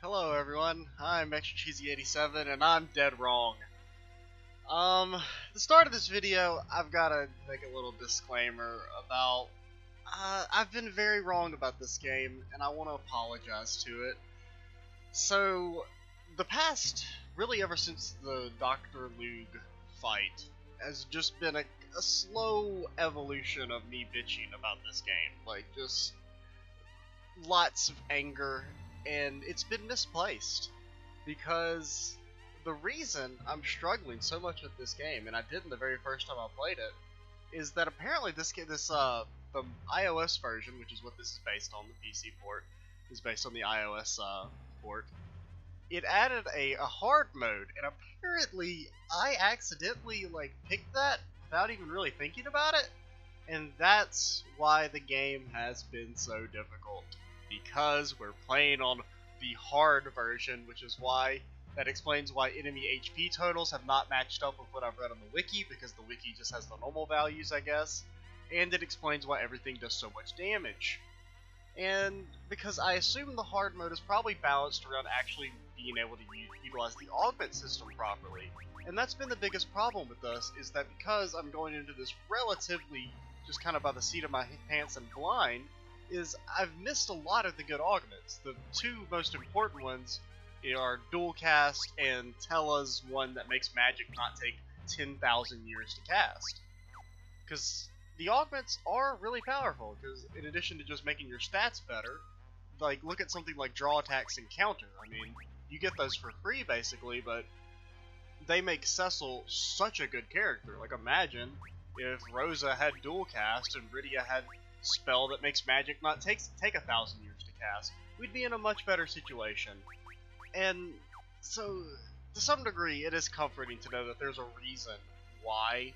Hello everyone, I'm Extra Cheesy 87 and I'm dead wrong. The start of this video, I've gotta make a little disclaimer about, I've been very wrong about this game and I want to apologize to it. So, the past, really ever since the Dr. Lug fight, has just been a slow evolution of me bitching about this game. Like, just lots of anger, and it's been misplaced because the reason I'm struggling so much with this game, and I didn't the very first time I played it, is that apparently the iOS version, which is what this is based on, the PC port is based on the iOS port. It added a hard mode, and apparently I accidentally picked that without even really thinking about it, and that's why the game has been so difficult. Because we're playing on the hard version, which is why that explains why enemy HP totals have not matched up with what I've read on the wiki, because the wiki just has the normal values, I guess, and it explains why everything does so much damage. And because I assume the hard mode is probably balanced around actually being able to utilize the augment system properly. And that's been the biggest problem with this, is that because I'm going into this relatively just kind of by the seat of my pants and blind, is I've missed a lot of the good augments. The two most important ones are Dual Cast and Tella's one that makes magic not take 10,000 years to cast. Because the augments are really powerful, because in addition to just making your stats better, like, look at something like Draw Attacks and Counter. I mean, you get those for free basically, but they make Cecil such a good character. Like, imagine if Rosa had Dual Cast and Rydia had spell that makes magic not take 1,000 years to cast. We'd be in a much better situation. And so, to some degree, it is comforting to know that there's a reason why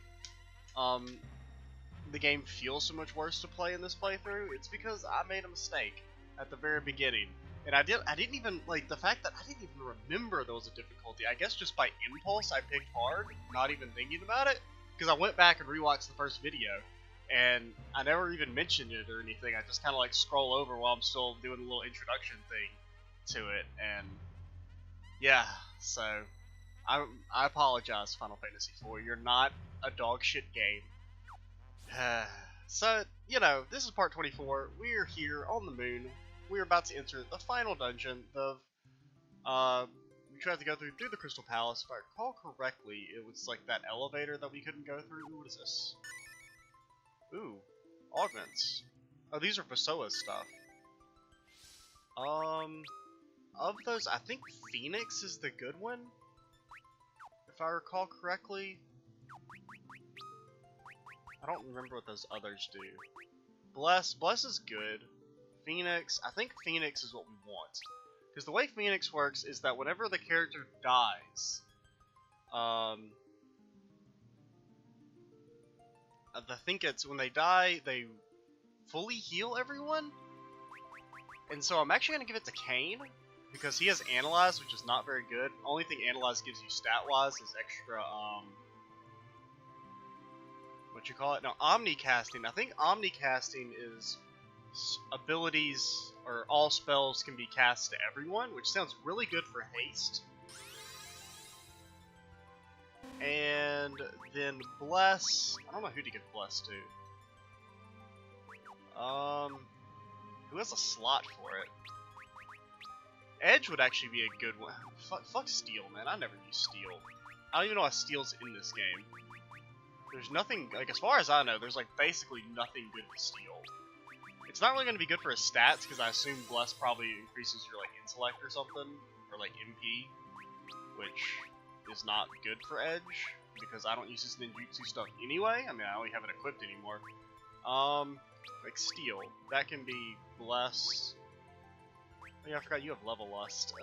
the game feels so much worse to play in this playthrough. It's because I made a mistake at the very beginning. And I didn't even, the fact that I didn't even remember there was a difficulty. I guess just by impulse I picked hard, not even thinking about it. Because I went back and rewatched the first video, and I never even mentioned it or anything. I just kind of scroll over while I'm still doing a little introduction thing to it, and yeah, so I apologize, Final Fantasy IV. You're not a dog shit game. So, this is part 24. We're here on the moon. We're about to enter the final dungeon. We tried to go through the Crystal Palace. If I recall correctly, it was that elevator that we couldn't go through. What is this? Ooh, augments. Oh, these are Vasoa's stuff. Of those, I think Phoenix is the good one, if I recall correctly. I don't remember what those others do. Bless is good. Phoenix, I think Phoenix is what we want. Because the way Phoenix works is that whenever the character dies, I think it's when they die, they fully heal everyone. And so I'm actually going to give it to Kane, because he has Analyze, which is not very good. Only thing Analyze gives you stat-wise is extra, No, Omni-casting. I think Omni-casting is abilities, or all spells can be cast to everyone, which sounds really good for haste. And then Bless, I don't know who to give Bless to. Who has a slot for it? Edge would actually be a good one. Fuck Steel, man. I never use Steel. I don't even know why Steel's in this game. There's nothing, as far as I know, there's basically nothing good with Steel. It's not really going to be good for his stats, because I assume Bless probably increases your intellect or something, or MP, which is not good for Edge, because I don't use his ninjutsu stuff anyway. I mean, I don't have it equipped anymore. Steel, that can be Bless. Oh yeah, I forgot you have Level Lust.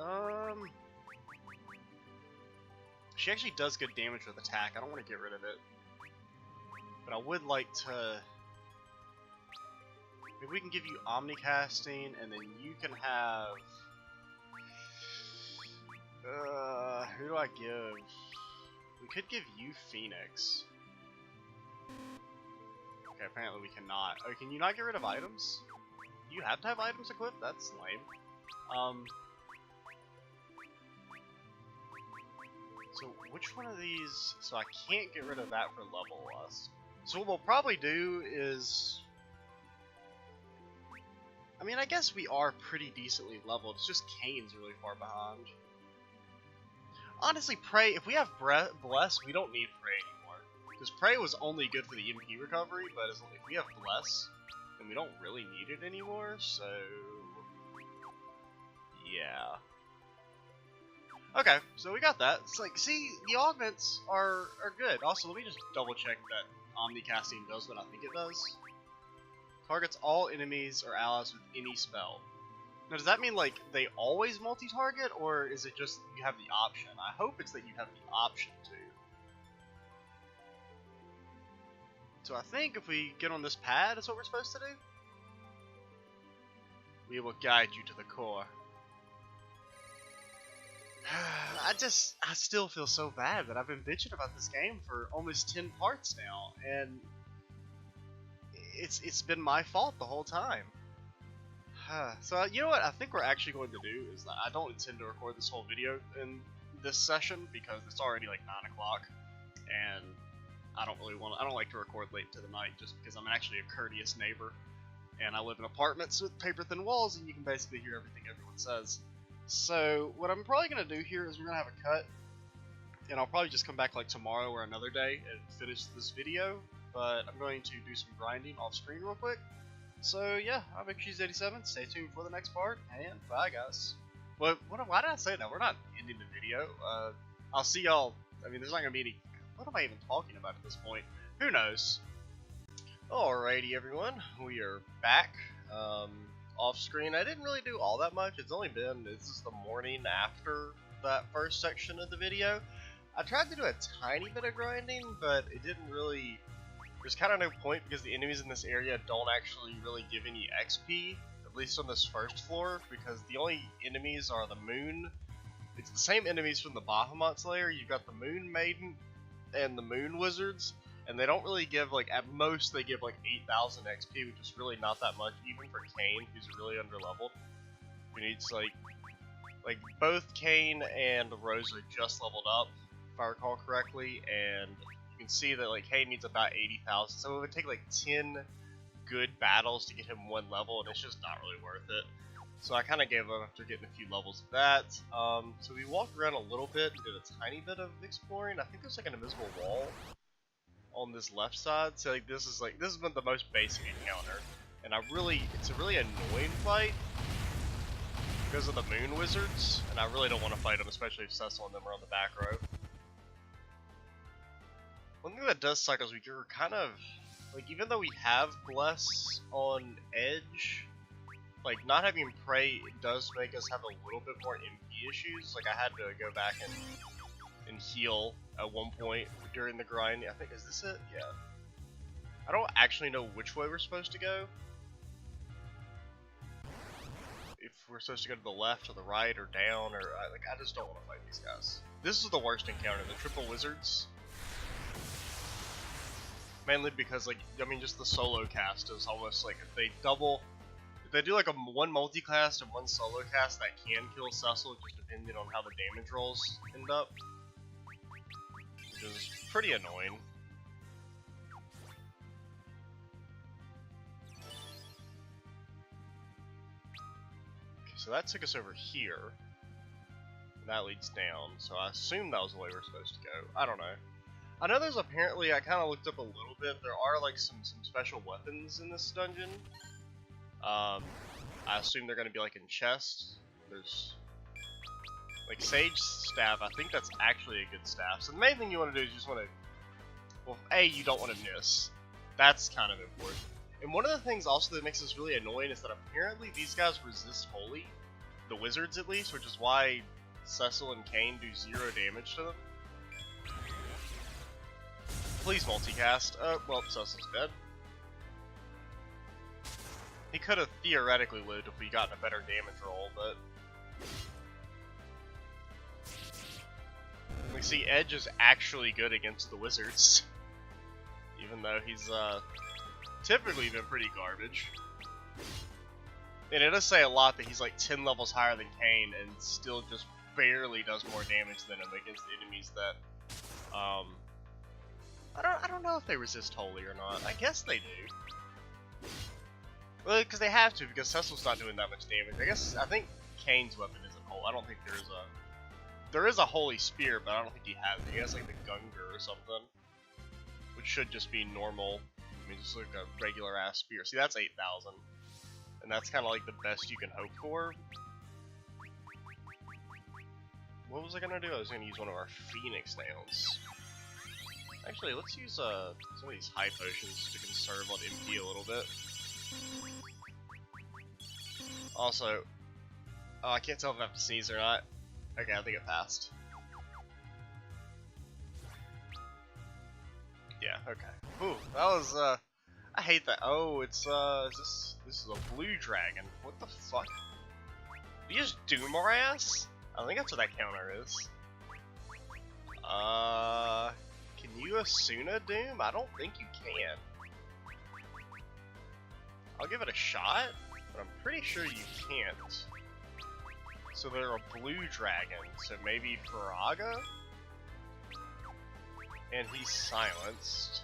She actually does good damage with attack. I don't want to get rid of it, but I would like to. Maybe we can give you Omnicasting, and then you can have. Who do I give? We could give you Phoenix. Okay, apparently we cannot. Oh, can you not get rid of items? You have to have items equipped? That's lame. So which one of these? So I can't get rid of that for level lust. So what we'll probably do is, I mean, I guess we are pretty decently leveled. It's just Kane's really far behind. Honestly, Prey, if we have Bless, we don't need Prey anymore. Because Prey was only good for the MP recovery, but if we have Bless, then we don't really need it anymore, so yeah. Okay, so we got that. It's like, see, the augments are good. Also, let me just double check that Omnicasting does what I think it does. Targets all enemies or allies with any spell. Now, does that mean, like, they always multi-target, or is it just you have the option? I hope it's that you have the option to. So I think if we get on this pad, that's what we're supposed to do. We will guide you to the core. I still feel so bad that I've been bitching about this game for almost 10 parts now, and it's been my fault the whole time. So you know what I think we're actually going to do is that I don't intend to record this whole video in this session because it's already like 9 o'clock, and I don't like to record late into the night just because I'm actually a courteous neighbor, and I live in apartments with paper thin walls, and you can basically hear everything everyone says. So what I'm probably going to do here is we're going to have a cut, and I'll probably just come back like tomorrow or another day and finish this video, but I'm going to do some grinding off screen real quick. So yeah, I'm Cheese87, stay tuned for the next part, and bye guys. Why did I say that? We're not ending the video. I'll see y'all, I mean there's not going to be any, what am I even talking about at this point? Who knows? Alrighty everyone, we are back. Off screen, I didn't really do all that much. This is the morning after that first section of the video. I tried to do a tiny bit of grinding, but it didn't really, there's kind of no point because the enemies in this area don't actually really give any XP, at least on this first floor, because the only enemies are the moon. It's the same enemies from the Bahamut Slayer. You've got the Moon Maiden and the Moon Wizards, and they don't really give, like, at most they give like 8,000 XP, which is really not that much, even for Kane, who's really underleveled. We need, like both Kane and Rosa just leveled up, if I recall correctly, and you can see that, like, Kane needs about 80,000, so it would take, like, 10 good battles to get him one level, and it's just not really worth it. So I kind of gave up after getting a few levels of that. So we walked around a little bit and did a tiny bit of exploring. I think there's, like, an invisible wall on this left side, so like this has been the most basic encounter, and it's a really annoying fight because of the Moon Wizards, and I really don't want to fight them, especially if Cecil and them are on the back row. One thing that does suck is we're kind of, like, even though we have Bless on Edge, like, not having Prey does make us have a little bit more MP issues. Like, I had to go back and heal at one point during the grind. I think, is this it? Yeah. I don't actually know which way we're supposed to go. If we're supposed to go to the left or the right or down, or I just don't want to fight these guys. This is the worst encounter, the triple wizards. Mainly because, like, I mean, just the solo cast is almost like if they do like one multi-cast and one solo cast, that can kill Cecil, just depending on how the damage rolls end up. Which is pretty annoying. Okay, so that took us over here. And that leads down, so I assume that was the way we're supposed to go. I don't know. I know there's apparently, I kind of looked up a little bit, there are like some special weapons in this dungeon. I assume they're going to be like in chests. There's like Sage Staff, I think that's actually a good staff. So the main thing you want to do is you just want to, well, A, you don't want to miss. That's kind of important. And one of the things also that makes this really annoying is that apparently these guys resist Holy, the wizards at least, which is why Cecil and Kane do 0 damage to them. Please multicast. Well, Cecil's dead. He could have theoretically lived if we got a better damage roll, but we see Edge is actually good against the wizards, even though he's typically been pretty garbage. And it does say a lot that he's like 10 levels higher than Kane and still just barely does more damage than him against enemies that, I don't know if they resist holy or not. I guess they do. Well, because they have to, because Cecil's not doing that much damage. I think Kane's weapon isn't holy. I don't think there is a holy spear, but I don't think he has it. He has like the Gungar or something, which should just be normal. I mean, just like a regular ass spear. See, that's 8,000, and that's kind of like the best you can hope for. What was I gonna do? I was gonna use one of our Phoenix nails. Actually, let's use some of these high potions to conserve on MP a little bit. Also, oh, I can't tell if I have to sneeze or not. Okay, I think it passed. Yeah, okay. Ooh, that was, I hate that. Oh, it's, this is a blue dragon. What the fuck? Did you just doom our ass? I think that's what that counter is. Can you Asuna doom? I don't think you can. I'll give it a shot, but I'm pretty sure you can't. So they're a blue dragon, so maybe Faraga? And he's silenced.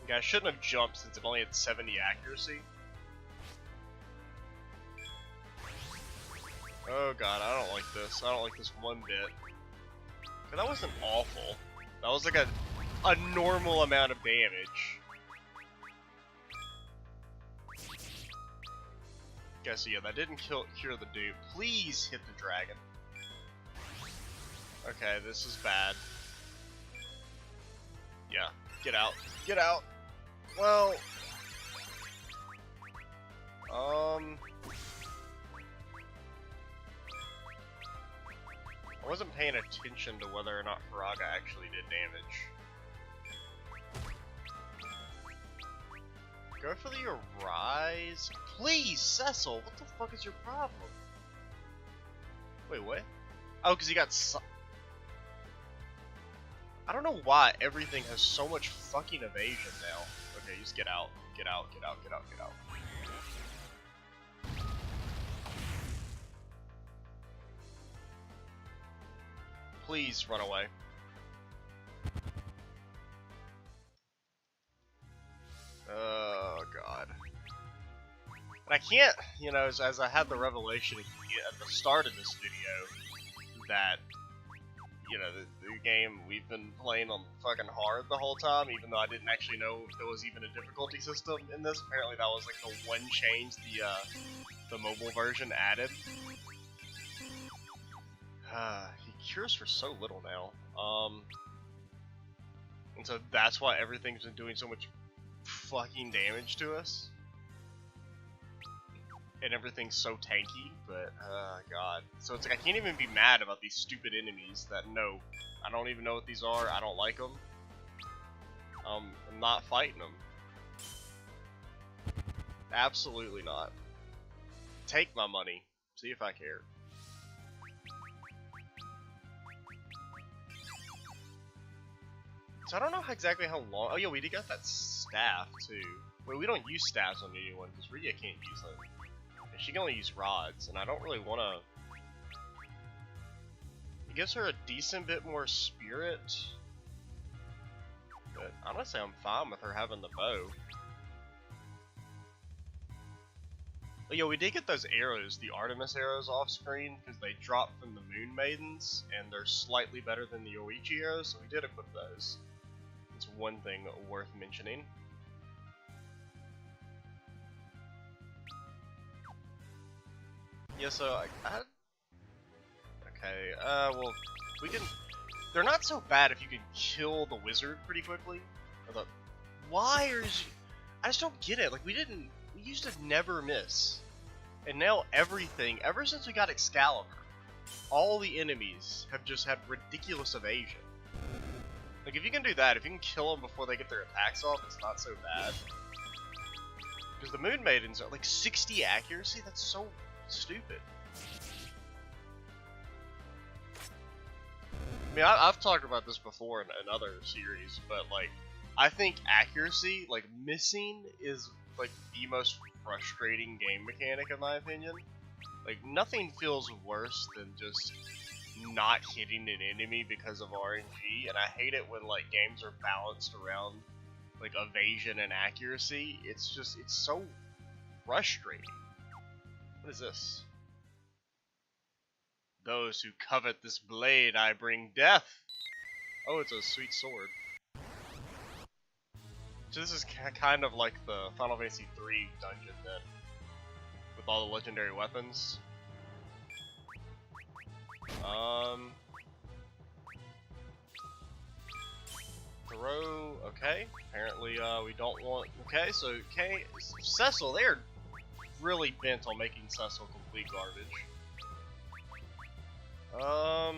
Okay, I shouldn't have jumped since it only had 70 accuracy. Oh god, I don't like this. I don't like this one bit. But that wasn't awful. That was like a normal amount of damage. Okay, so yeah, that didn't cure the dude. Please hit the dragon. Okay, this is bad. Yeah, get out. Get out! Well... I wasn't paying attention to whether or not Faraga actually did damage. Go for the Arise. Please, Cecil, what the fuck is your problem? Wait, what? Oh, because he got I don't know why everything has so much fucking evasion now. Okay, just get out. Get out, get out, get out, get out. Please run away. Oh god. And I can't, you know, as I had the revelation at the start of this video that, you know, the game we've been playing on fucking hard the whole time, even though I didn't actually know if there was even a difficulty system in this. Apparently that was like the one change the mobile version added. He cures for so little now. And so that's why everything's been doing so much fucking damage to us. And everything's so tanky, but, god. So it's like I can't even be mad about these stupid enemies that, no, I don't even know what these are, I don't like them. I'm not fighting them. Absolutely not. Take my money. See if I care. So I don't know exactly how long. Oh yeah, we did get that staff too. Wait, we don't use staffs on anyone because Rhea can't use them. And she can only use rods, and I don't really want to. It gives her a decent bit more spirit, but honestly, I'm fine with her having the bow. Oh yeah, we did get those arrows, the Artemis arrows, off screen because they drop from the Moon Maidens, and they're slightly better than the Yoichi arrows, so we did equip those. It's one thing worth mentioning. Yeah, so okay, well, we can. They're not so bad if you can kill the wizard pretty quickly. Why are you? I just don't get it. Like we used to never miss, and now everything. Ever since we got Excalibur, all the enemies have just had ridiculous evasion. Like if you can do that, if you can kill them before they get their attacks off, it's not so bad. Because the Moon Maidens are like 60 accuracy. That's so stupid. I mean, I've talked about this before in other series, but like, I think accuracy, like missing, is like the most frustrating game mechanic in my opinion. Like, nothing feels worse than just not hitting an enemy because of RNG, and I hate it when, like, games are balanced around, like, evasion and accuracy. It's so frustrating. What is this? Those who covet this blade, I bring death. Oh, it's a sweet sword. So this is kind of like the Final Fantasy III dungeon then, with all the legendary weapons. Throw, okay. Apparently, we don't want, okay, so, Cecil, they're really bent on making Cecil complete garbage. Well,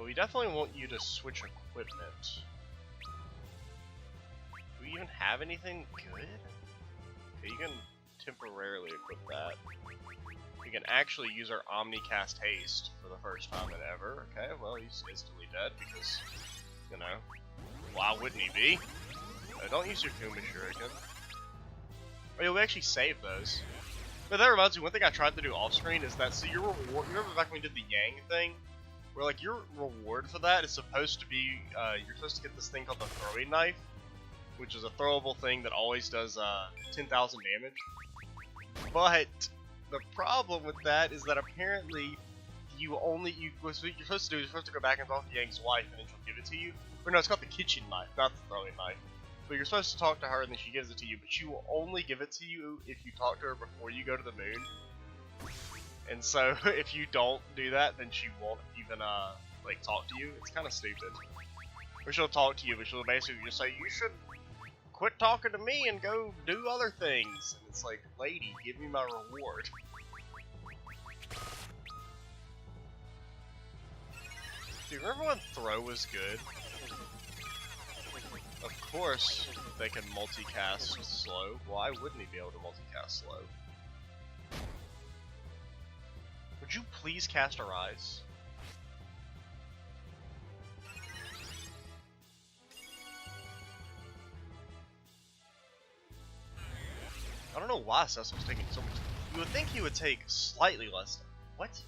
we definitely want you to switch equipment. Do we even have anything good? Okay, you can temporarily equip that. We can actually use our Omnicast Haste for the first time in ever. Okay, well, he's instantly dead because, you know, why wouldn't he be? Don't use your Kuma Shuriken. Oh yeah, we actually saved those. But that reminds me, one thing I tried to do off screen is that, so your reward, remember back when we did the Yang thing? Where, like, your reward for that is supposed to be, you're supposed to get this thing called the Throwing Knife, which is a throwable thing that always does, 10,000 damage. But the problem with that is that apparently what you're supposed to do is you're supposed to go back and talk to Yang's wife and then she'll give it to you. Or no, it's called the kitchen knife, not the throwing knife. But you're supposed to talk to her and then she gives it to you, but she will only give it to you if you talk to her before you go to the moon. And so, if you don't do that, then she won't even, like, talk to you. It's kind of stupid. Or she'll talk to you, but she'll basically just say, you should quit talking to me and go do other things. And it's like, lady, give me my reward. Dude, remember when Throw was good? Of course, they can multicast slow. Why wouldn't he be able to multicast slow? Would you please cast Arise? I don't know why Cecil's taking so much. You would think he would take slightly less. What?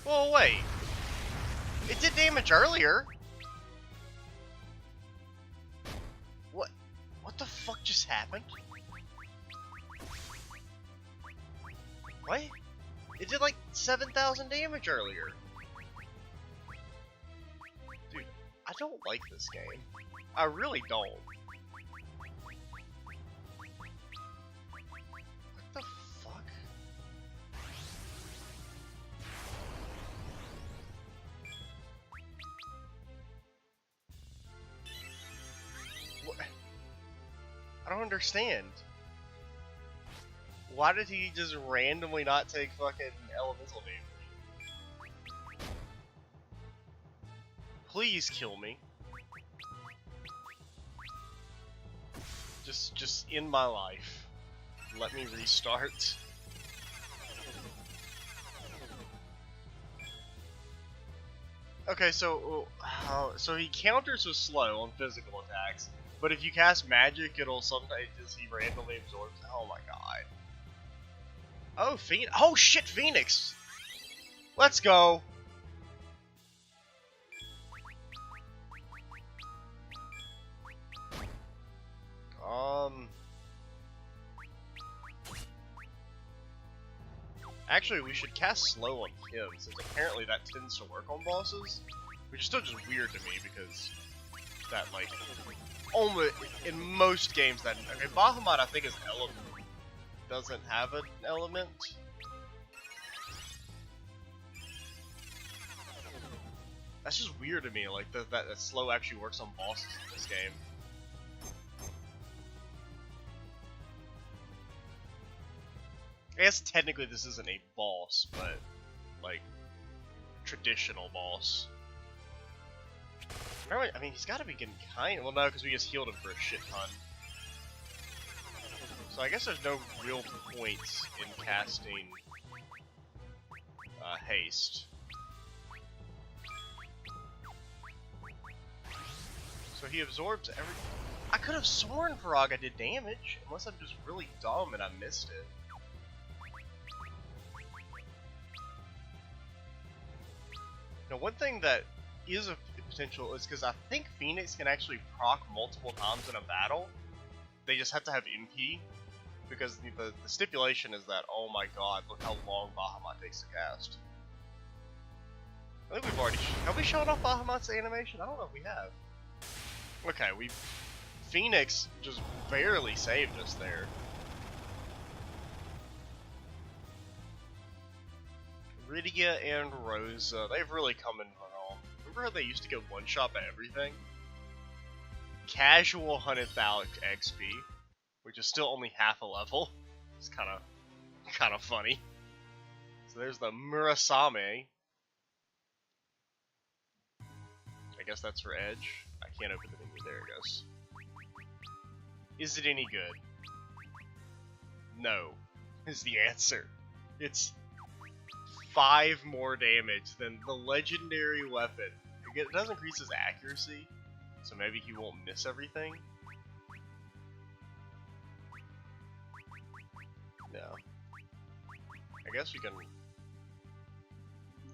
Whoa, wait. It did damage earlier. What the fuck just happened? What? It did like 7,000 damage earlier. Dude, I don't like this game. I really don't. What the fuck? What? I don't understand. Why did he just randomly not take fucking elemental damage? Please kill me. Just end my life. Let me restart. Okay, so he counters with slow on physical attacks, but if you cast magic, it'll sometimes just he randomly absorbs. Oh my god. Oh, Phoenix. Oh shit, Phoenix. Let's go. Actually, we should cast slow on him, since apparently that tends to work on bosses, which is still just weird to me because that, like, almost in most games that okay, Bahamut I think is element doesn't have an element. That's just weird to me, like that slow actually works on bosses in this game. I guess technically this isn't a boss, but like traditional boss. I mean, he's got to be getting kind. Well, no, because we just healed him for a shit ton. So I guess there's no real points in casting haste. So he absorbs every. I could have sworn Paraga did damage, unless I'm just really dumb and I missed it. Now, one thing that is a potential is because I think Phoenix can actually proc multiple times in a battle. They just have to have MP, because the stipulation is that, oh my god, look how long Bahamut takes to cast. I think we've already... Have we shown off Bahamut's animation? I don't know if we have. Okay, Phoenix just barely saved us there. Rydia and Rosa, they've really come in wrong. Remember how they used to get one-shot by everything? Casual 100,000 XP, which is still only half a level. It's kind of funny. So there's the Murasame. I guess that's for Edge. I can't open the menu. There it goes. Is it any good? No, is the answer. It's 5 more damage than the legendary weapon. It does increase his accuracy, so maybe he won't miss everything. No. I guess we can...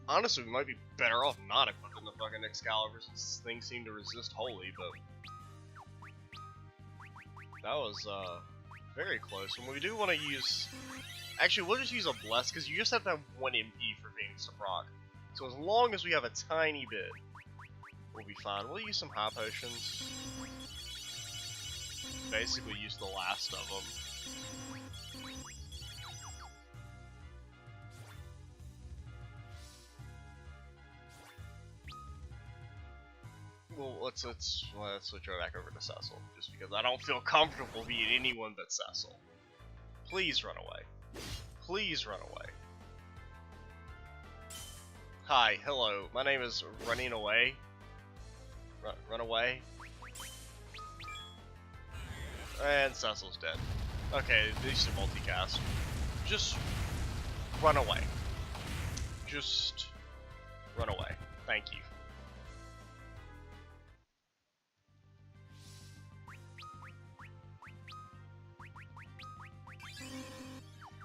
Honestly, we might be better off not equipping the fucking Excalibur since things seem to resist Holy, but... That was, very close. And we do want to use... Actually, we'll just use a Bless, because you just have to have 1 MP for Phoenix to proc. So as long as we have a tiny bit, we'll be fine. We'll use some high potions. Basically use the last of them. Well, let's switch her back over to Cecil, just because I don't feel comfortable being anyone but Cecil. Please run away. Please run away. Hi, hello, my name is Running Away. Run away. And Cecil's dead. Okay, these should multicast. Just run away. Just run away. Thank you.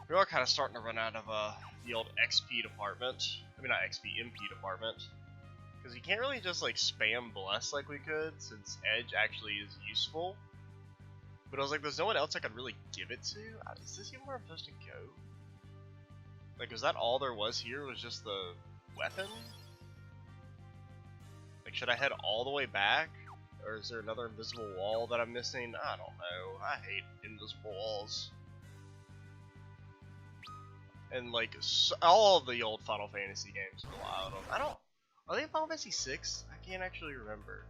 We are kind of starting to run out of the old XP department. I mean, not XP, MP department. Because you can't really just like spam Bless like we could, since Edge actually is useful. But I was like, there's no one else I could really give it to? Is this even where I'm supposed to go? Like, was that all there was here? Was just the weapon? Like, should I head all the way back? Or is there another invisible wall that I'm missing? I don't know. I hate invisible walls. And like all of the old Final Fantasy games rely on them. Are they in Final Fantasy 6? I can't actually remember.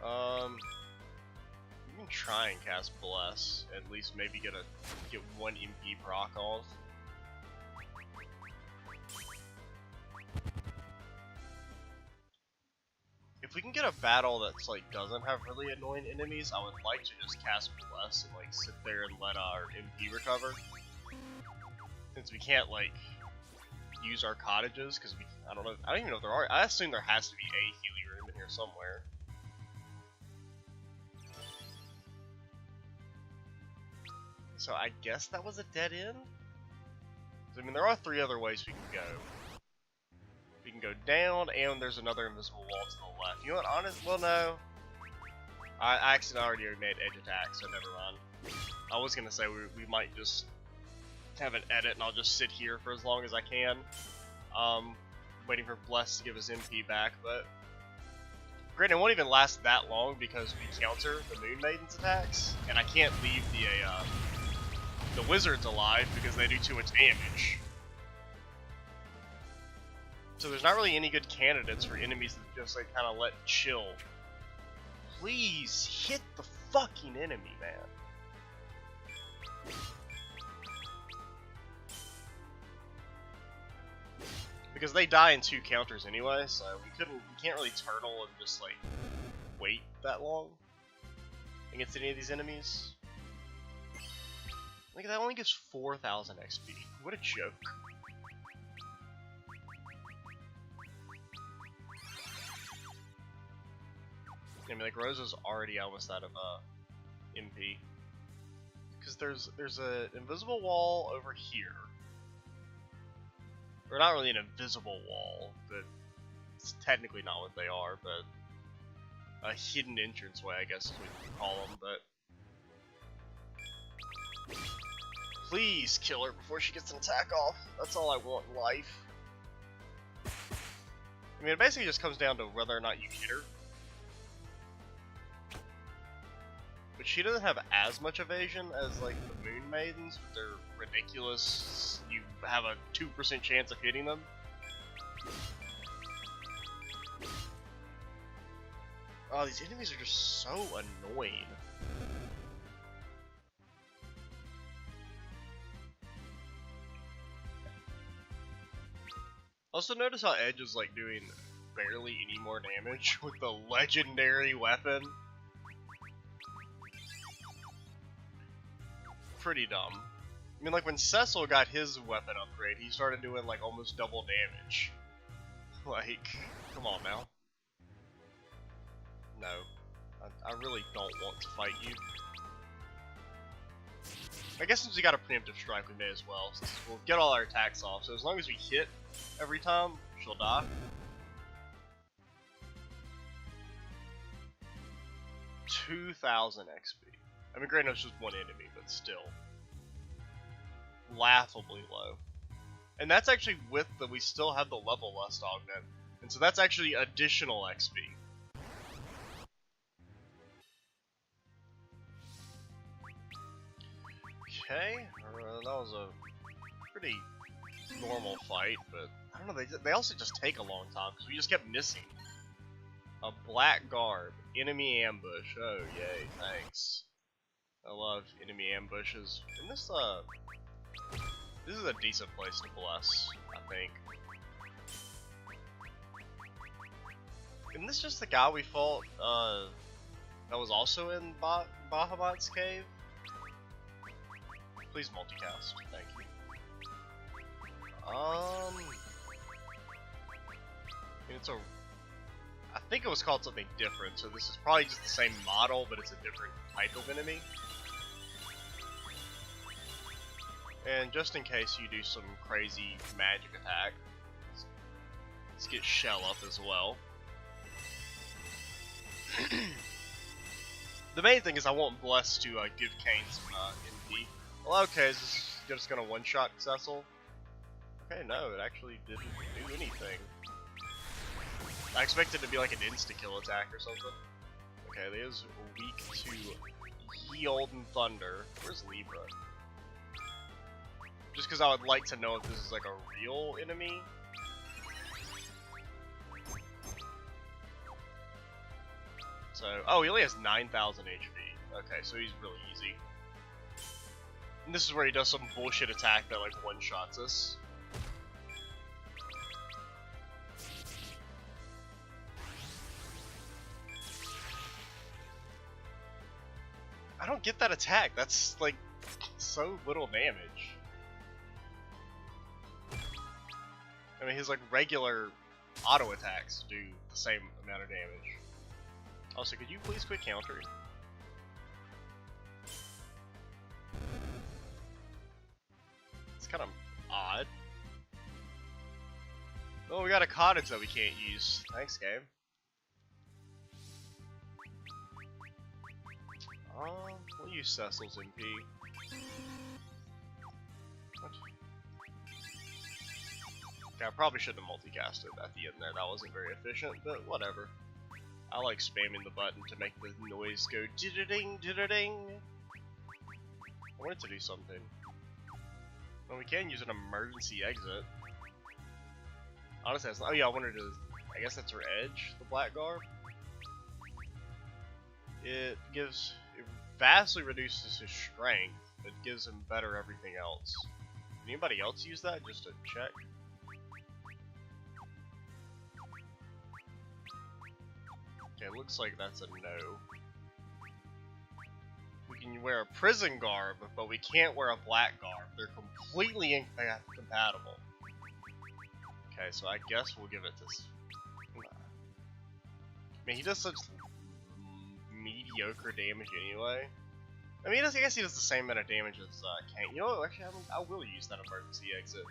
You can try and cast Bless, at least maybe get 1 MP proc off. If we can get a battle that's like doesn't have really annoying enemies, I would like to just cast Bless and like sit there and let our MP recover. Since we can't like use our cottages, because I don't even know if there are. I assume there has to be a Healy room in here somewhere. So I guess that was a dead end? I mean, there are 3 other ways we can go. We can go down, and there's another invisible wall to the left. You know what, well no. I actually already made edge attack, so never mind. I was gonna say we might just have an edit, and I'll just sit here for as long as I can. Waiting for Bless to give his MP back, but... Granted, it won't even last that long, because we counter the Moon Maiden's attacks, and I can't leave the wizards alive, because they do too much damage. So there's not really any good candidates for enemies that just like kind of let chill. Please hit the fucking enemy, man. Because they die in 2 counters anyway, so we can't really turtle and just like wait that long against any of these enemies. Like that only gives 4,000 XP. What a joke. I mean, like Rosa's already almost out of MP. Because there's an invisible wall over here. Or not really an invisible wall, but it's technically not what they are, but a hidden entranceway, I guess is what you call them, but... Please kill her before she gets an attack off. That's all I want in life. I mean, it basically just comes down to whether or not you hit her. But she doesn't have as much evasion as, like, the Moon Maidens, with their ridiculous, you have a 2% chance of hitting them. Oh, these enemies are just so annoying. Also, notice how Edge is, like, doing barely any more damage with the legendary weapon. Pretty dumb. I mean, like, when Cecil got his weapon upgrade, he started doing, like, almost double damage. Like, come on now. No. I really don't want to fight you. I guess since we got a preemptive strike, we may as well, since we'll get all our attacks off, so as long as we hit every time, she'll die. $2,000 XP. I mean, granted, it's just one enemy, but still. Laughably low. And that's actually with the, we still have the level lust augment, and so that's actually additional XP. Okay, that was a pretty normal fight, but I don't know, they also just take a long time, because we just kept missing. A black garb, enemy ambush, oh yay, thanks. I love enemy ambushes. And this is a decent place to bless, I think. Isn't this just the guy we fought, that was also in Bahamut's cave? Please multicast, thank you. I think it was called something different, so this is probably just the same model, but it's a different type of enemy. And just in case you do some crazy magic attack, let's get Shell up as well. The main thing is I want Bless to give Kane some MP. Well, okay, is this just gonna one-shot Cecil? Okay, no, it actually didn't do anything. I expected it to be like an insta-kill attack or something. Okay, it is weak to Ye Olden Thunder. Where's Libra? Just because I would like to know if this is like a real enemy. So, oh, he only has 9,000 HP. Okay, so he's really easy. And this is where he does some bullshit attack that like one-shots us. I don't get that attack. That's like so little damage. I mean, his like regular auto attacks do the same amount of damage. Also, could you please quit countering? It's kind of odd. Oh, we got a cottage that we can't use. Thanks, game. We'll use Cecil's MP. What? Okay, I probably shouldn't have multicasted at the end there. That wasn't very efficient, but whatever. I like spamming the button to make the noise go ding ding. I wanted to do something. Well, we can use an emergency exit. Honestly, that's not, oh yeah, I wanted to. I guess that's her edge, the black garb. It vastly reduces his strength. It gives him better everything else. Did anybody else use that just to check? Okay, looks like that's a no. We can wear a prison garb, but we can't wear a black garb. They're completely incompatible. Okay, so I guess we'll give it to... I mean, he does such mediocre damage anyway. I mean, I guess he does the same amount of damage as Kane. You know what? Actually, I will use that emergency exit.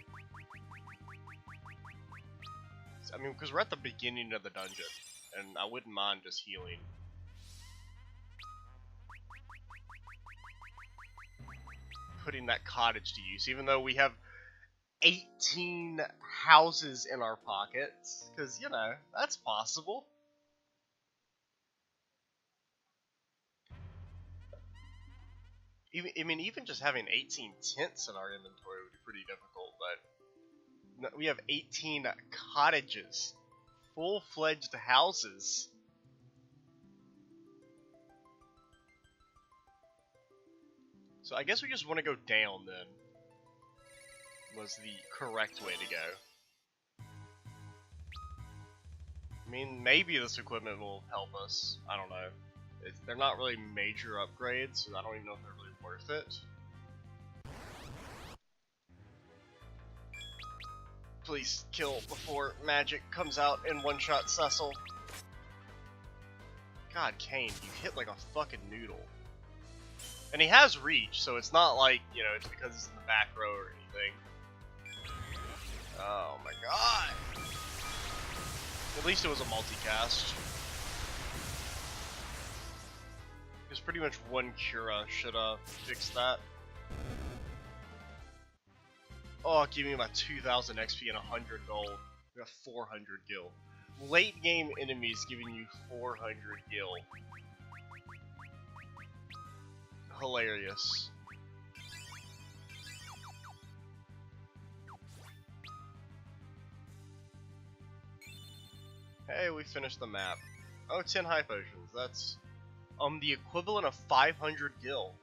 I mean, because we're at the beginning of the dungeon, and I wouldn't mind just healing. Putting that cottage to use, even though we have 18 houses in our pockets, because, you know, that's possible. Even just having 18 tents in our inventory would be pretty difficult, but no, we have 18 cottages, full-fledged houses. So I guess we just want to go down then, was the correct way to go. I mean, maybe this equipment will help us, I don't know. They're not really major upgrades, so I don't even know if they're really worth it. Please kill before magic comes out and one-shot Cecil. God, Kane, you hit like a fucking noodle. And he has reach, so it's not like, you know, it's because he's in the back row or anything. Oh my god. At least it was a multicast. Because pretty much one Cura should fix that. Oh, give me my 2000 XP and 100 gold. We got 400 gil. Late game enemies giving you 400 gil. Hilarious. Hey, we finished the map. Oh, 10 high potions. That's the equivalent of 500 gil.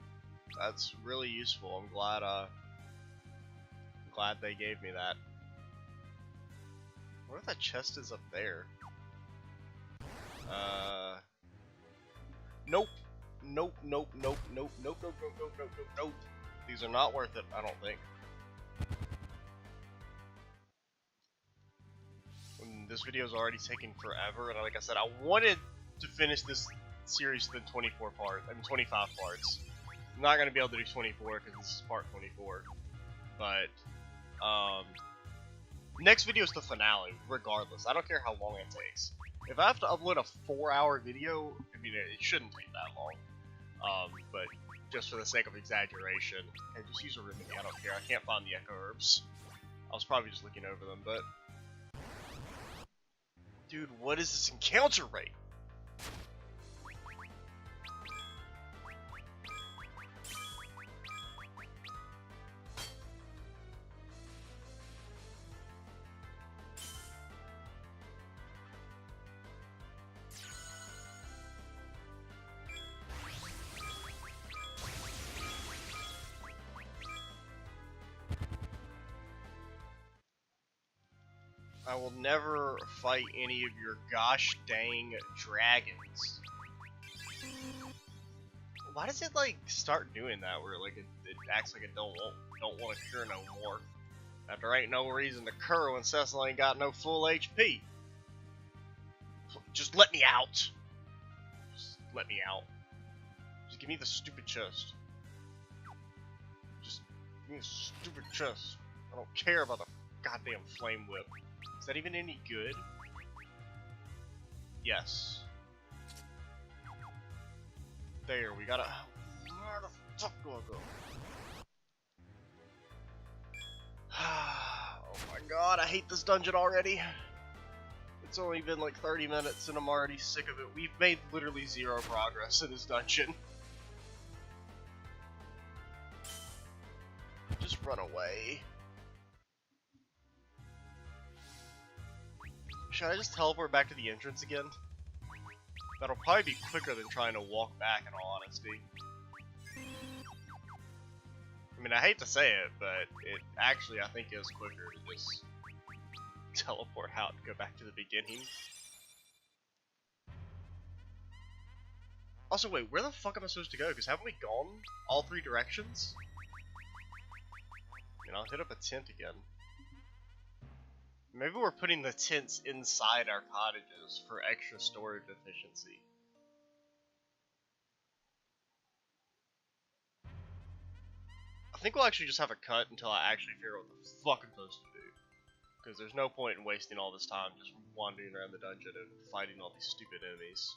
That's really useful. I'm glad they gave me that. What if that chest is up there? Nope. Nope, nope, nope, nope, nope, nope, nope, nope, nope, nope, nope. These are not worth it, I don't think. This video is already taking forever, and like I said, I wanted to finish this series within 25 parts. I'm not gonna be able to do 24 because this is part 24. But next video is the finale, regardless. I don't care how long it takes. If I have to upload a 4-hour video, I mean, it shouldn't take that long. But just for the sake of exaggeration, okay, just use a remedy. I don't care. I can't find the echo herbs. I was probably just looking over them, but dude, what is this encounter rate? I will never fight any of your gosh dang dragons. Why does it like start doing that where like it acts like it don't want to cure no more? That there ain't no reason to cure when Cecil ain't got no full HP. Just let me out. Just let me out. Just give me the stupid chest. Just give me the stupid chest. I don't care about the goddamn flame whip. Is that even any good? Yes. There, we gotta... Where the fuck do I go? Oh my god, I hate this dungeon already. It's only been like 30 minutes and I'm already sick of it. We've made literally 0 progress in this dungeon. Just run away. Should I just teleport back to the entrance again? That'll probably be quicker than trying to walk back, in all honesty. I mean, I hate to say it, but it actually, I think, is quicker to just teleport out and go back to the beginning. Also, wait, where the fuck am I supposed to go? Because haven't we gone all 3 directions? I mean, I'll hit up a tent again. Maybe we're putting the tents inside our cottages for extra storage efficiency. think we'll actually just have a cut until I actually figure out what the fuck I'm supposed to do. Because there's no point in wasting all this time just wandering around the dungeon and fighting all these stupid enemies.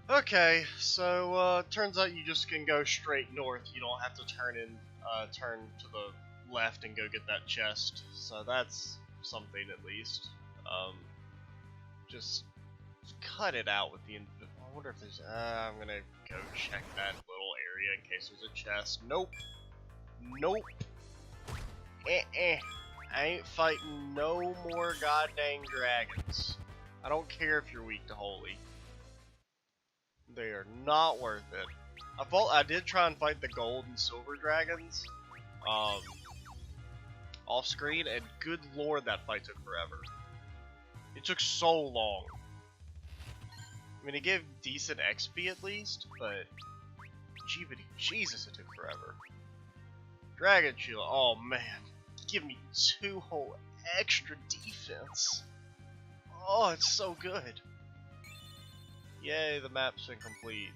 Okay, so turns out you just can go straight north. You don't have to turn to the left and go get that chest. So that's something at least. Just cut it out with the. I wonder if there's. I'm gonna go check that little area in case there's a chest. Nope. Nope. I ain't fighting no more goddamn dragons. I don't care if you're weak to holy. They are not worth it. I did try and fight the gold and silver dragons, off screen, and good lord, that fight took forever. It took so long. I mean, it gave decent XP at least, but jeebity Jesus, it took forever. Dragon Shield, oh man, give me 2 whole extra defense. Oh, it's so good. Yay, the map's been complete.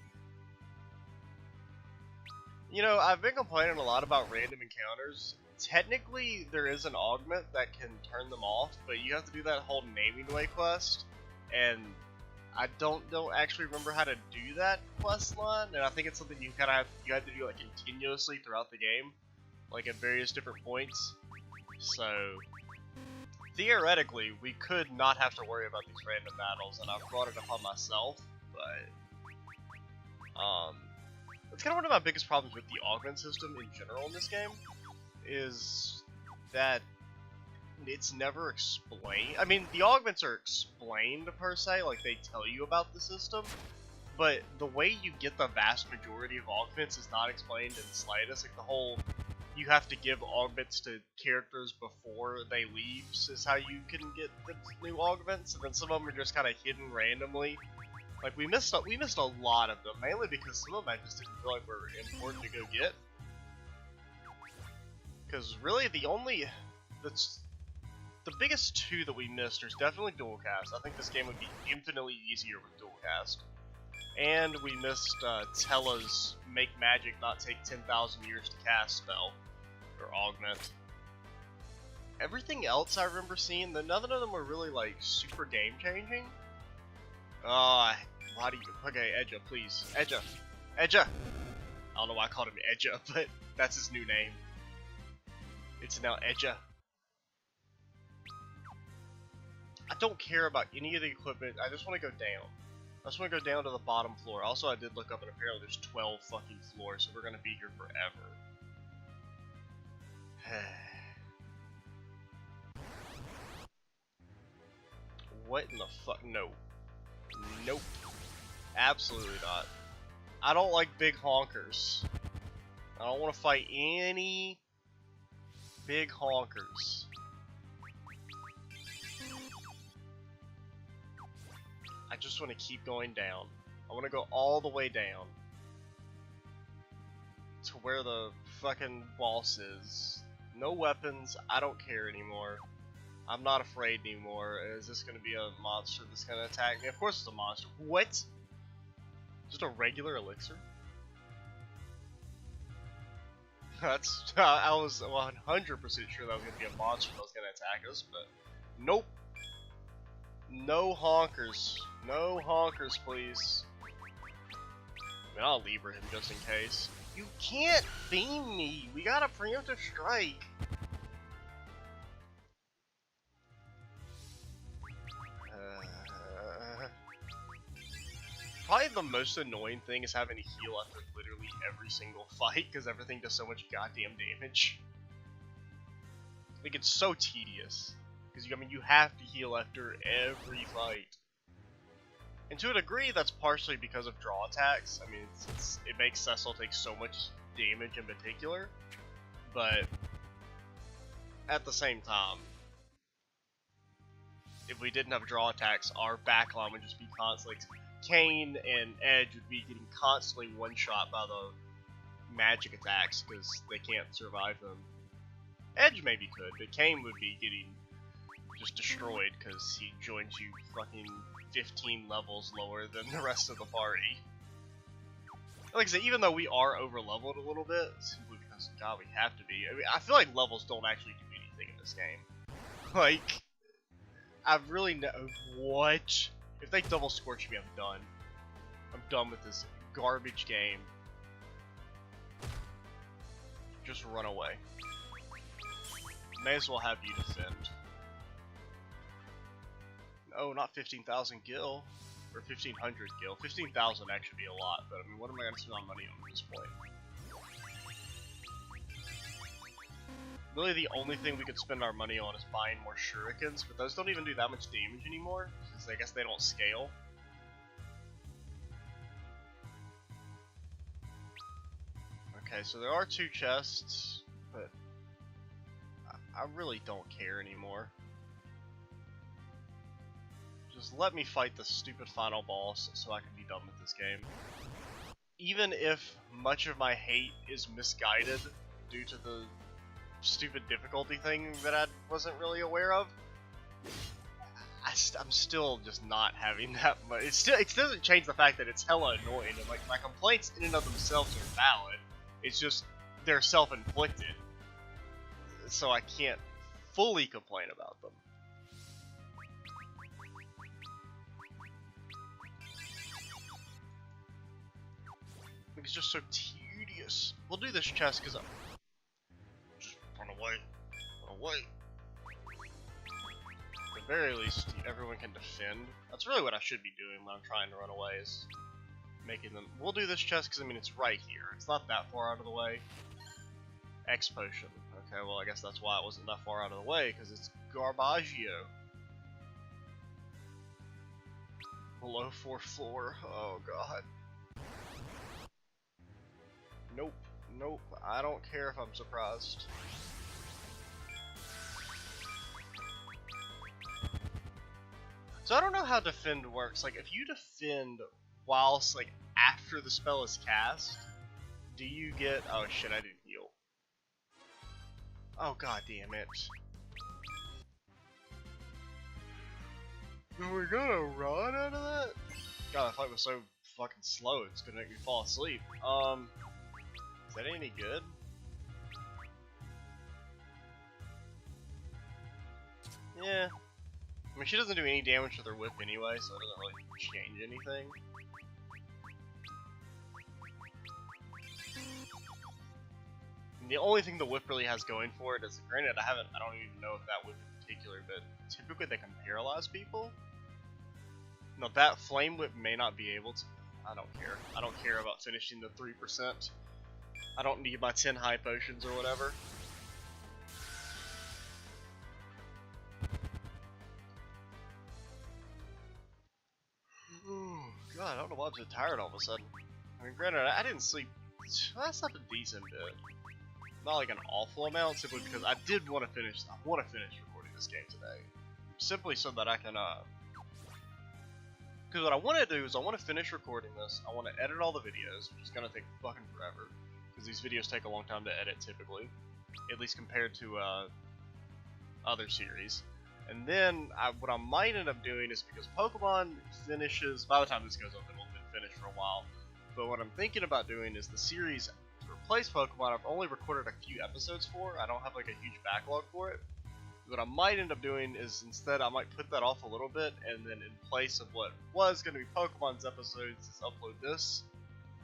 You know, I've been complaining a lot about random encounters. Technically, there is an augment that can turn them off, but you have to do that whole naming way quest, and I don't actually remember how to do that quest line, and I think it's something you have to do like continuously throughout the game, like at various different points. So theoretically, we could not have to worry about these random battles, and I've brought it upon myself. But it's kind of one of my biggest problems with the augment system in general in this game, is that it's never explained. I mean, the augments are explained per se, like they tell you about the system, but the way you get the vast majority of augments is not explained in the slightest. Like the whole, you have to give augments to characters before they leave is how you can get the new augments, and then some of them are just kind of hidden randomly. Like we missed a lot of them, mainly because some of them I just didn't feel like were important to go get. Because really, the biggest 2 that we missed are definitely dual cast. I think this game would be infinitely easier with dual cast. And we missed Tella's make magic not take 10,000 years to cast spell or augment. Everything else I remember seeing, none of them were really like super game changing. Why do you? Okay, Edja, please. Edja! Edja! I don't know why I called him Edja, but that's his new name. It's now Edja. I don't care about any of the equipment, I just want to go down. I just want to go down to the bottom floor. Also, I did look up and apparently there's 12 fucking floors, so we're gonna be here forever. What in the fuck? No. Nope. Absolutely not. I don't like big honkers. I don't want to fight any big honkers. I just want to keep going down. I want to go all the way down to where the fucking boss is. No weapons. I don't care anymore. I'm not afraid anymore. Is this going to be a monster that's going to attack me? Of course it's a monster. What? Just a regular elixir? That's... I was 100% sure that was going to be a monster that was going to attack us, but... Nope. No honkers. No honkers, please. I mean, I'll lever him just in case. You can't beam me! We got a preemptive strike! Probably the most annoying thing is having to heal after literally every single fight, because everything does so much goddamn damage. Like, it's so tedious. Because, I mean, you have to heal after every fight. And to a degree, that's partially because of draw attacks. I mean, it makes Cecil take so much damage in particular. But, at the same time, if we didn't have draw attacks, our backline would just be constantly... Kane and Edge would be getting constantly one-shot by the magic attacks because they can't survive them. Edge maybe could, but Kane would be getting just destroyed because he joins you fucking 15 levels lower than the rest of the party. Like I said, even though we are over leveled a little bit, simply because God, we have to be. I mean, I feel like levels don't actually do anything in this game. Like, I really know what. If they double scorch me, I'm done. I'm done with this garbage game. Just run away. May as well have you defend. Oh, not 15,000 gil. Or 1,500 gil. 15,000 actually be a lot, but I mean, what am I going to spend my money on at this point? Really, the only thing we could spend our money on is buying more shurikens, but those don't even do that much damage anymore, since I guess they don't scale. Okay, so there are 2 chests, but I really don't care anymore. Just let me fight the stupid final boss so I can be done with this game. Even if much of my hate is misguided due to the stupid difficulty thing that I wasn't really aware of, I'm still just not having that much. It doesn't change the fact that it's hella annoying, and like my complaints in and of themselves are valid. It's just they're self-inflicted, so I can't fully complain about them. It's just so tedious. We'll do this chest because I'm just run away, run away. At the very least, everyone can defend. That's really what I should be doing when I'm trying to run away, is making them. We'll do this chest because I mean it's right here. It's not that far out of the way. X potion. Okay, well I guess that's why it wasn't that far out of the way, because it's Garbaggio. Below 4th floor. Oh god. Nope, nope, I don't care if I'm surprised. So I don't know how defend works. Like, if you defend whilst, like, after the spell is cast, do you get... Oh shit, I didn't heal. Oh god damn it. Are we gonna run out of that? God, that fight was so fucking slow, it's gonna make me fall asleep. Is that any good? Yeah. I mean, she doesn't do any damage with her whip anyway, so it doesn't really change anything. And the only thing the whip really has going for it is, granted, I don't even know if that whip in particular, but typically they can paralyze people. No, that flame whip may not be able to. I don't care. I don't care about finishing the 3%. I don't need my 10 high potions or whatever. Ooh, God, I don't know why I'm so tired all of a sudden. I mean, granted, I didn't sleep. That's not a decent bit. Not like an awful amount, simply because I did want to finish. I want to finish recording this game today, simply so that I can. Because what I want to do is I want to finish recording this. I want to edit all the videos, which is gonna take fucking forever. Because these videos take a long time to edit, typically, at least compared to other series. And then what I might end up doing is, because Pokemon finishes, by the time this goes up, it'll have been finished for a while. But what I'm thinking about doing is the series to replace Pokemon. I've only recorded a few episodes for. I don't have like a huge backlog for it. What I might end up doing is instead I might put that off a little bit, and then in place of what was going to be Pokemon's episodes, is upload this,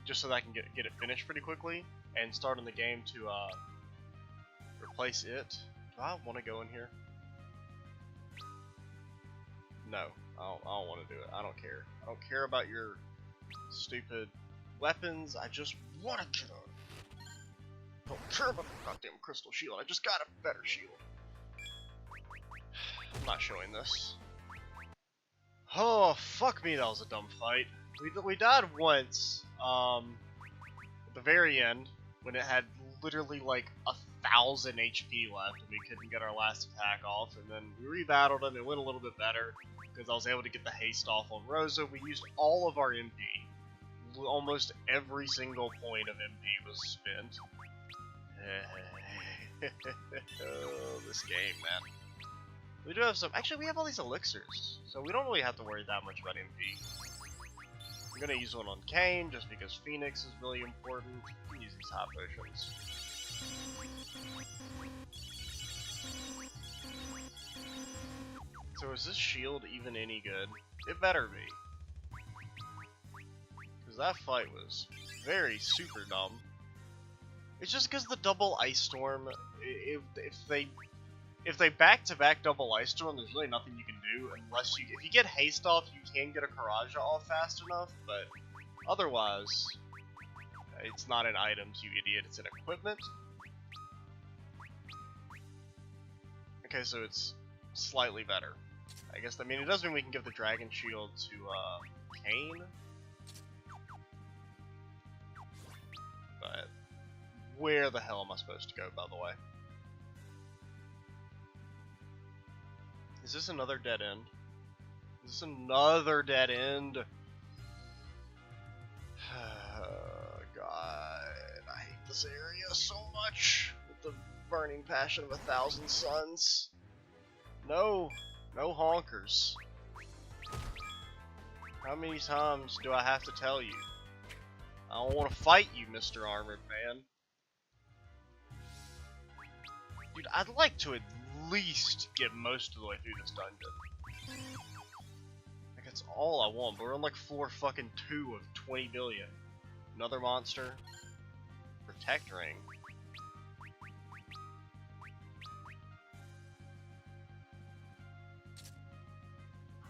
just so that I can get it finished pretty quickly. And start in the game to replace it. Do I want to go in here? No, I don't want to do it. I don't care. I don't care about your stupid weapons. I just want to get on. I don't care about the goddamn crystal shield. I just got a better shield. I'm not showing this. Oh, fuck me, that was a dumb fight. We died once, at the very end, when it had literally like 1,000 HP left and we couldn't get our last attack off, and then we rebattled him. It went a little bit better because I was able to get the haste off on Rosa. We used all of our MP. Almost every single point of MP was spent. Oh, this game, man. We do have some. Actually, we have all these elixirs, so we don't really have to worry that much about MP. I'm gonna use one on Kane just because Phoenix is really important. I can use these hot potions. So is this shield even any good? It better be. Because that fight was very super dumb. It's just because the double ice storm, if they back-to-back double ice storm, there's really nothing you can do unless if you get haste off, you can get a Karaja off fast enough, but otherwise, it's not in items, you idiot, it's in equipment. Okay, so it's slightly better. I guess, I mean, it does mean we can give the Dragon Shield to, Kane. But, where the hell am I supposed to go, by the way? Is this another dead end? Is this another dead end? God, I hate this area so much with the burning passion of 1,000 suns. No, no honkers. How many times do I have to tell you? I don't want to fight you, Mr. Armored Man. Dude, I'd like to at least get most of the way through this dungeon. Like, that's all I want, but we're on like floor fucking 2 of 20 billion. Another monster. Protect ring.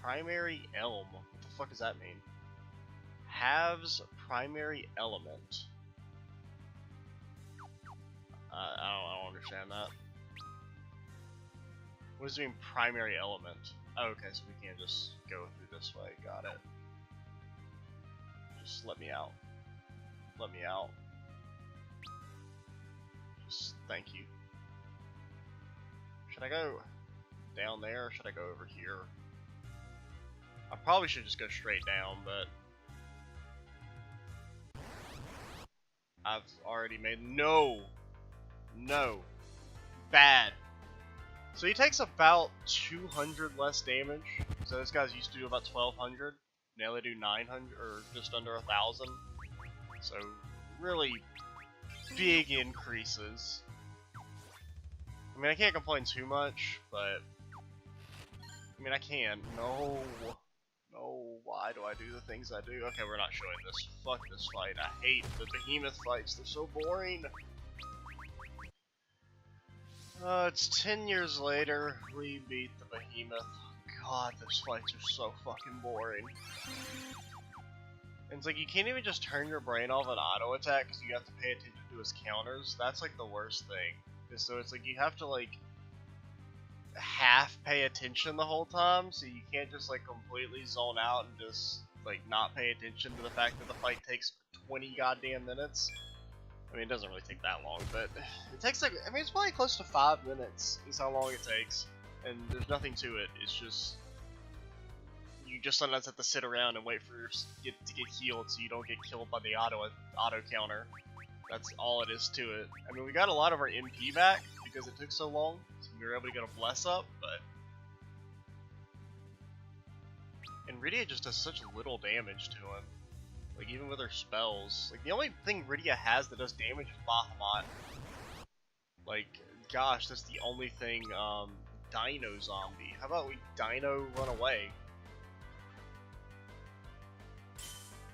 Primary elm. What the fuck does that mean? Halves primary element. I don't understand that. What does it mean, primary element? Oh, okay, so we can't just go through this way. Got it. Just let me out. Let me out. Just thank you. Should I go down there or should I go over here? I probably should just go straight down, but I've already made no. Bad. So he takes about 200 less damage. So this guy's used to do about 1,200. Now they do 900 or just under 1,000. So really big increases. I mean, I can't complain too much, but I mean, I can. No, why do I do the things I do? Okay, we're not showing this. Fuck this fight. I hate the behemoth fights. They're so boring. It's 10 years later. We beat the behemoth. God, those fights are so fucking boring. And it's like, you can't even just turn your brain off an auto attack because you have to pay attention to his counters. That's like the worst thing. So it's like, you have to like half pay attention the whole time, so you can't just like completely zone out and just like not pay attention to the fact that the fight takes 20 goddamn minutes. I mean, it doesn't really take that long, but it takes like, I mean, it's probably close to 5 minutes is how long it takes, and there's nothing to it. It's just, you just sometimes have to sit around and wait for to get healed so you don't get killed by the auto counter. That's all it is to it. I mean, we got a lot of our MP back because it took so long, so we were able to get a bless up, but and Rydia just does such little damage to him. Like, even with her spells. Like, the only thing Rydia has that does damage is Bahamut. Like, gosh, that's the only thing, Dino Zombie. How about we Dino Run Away?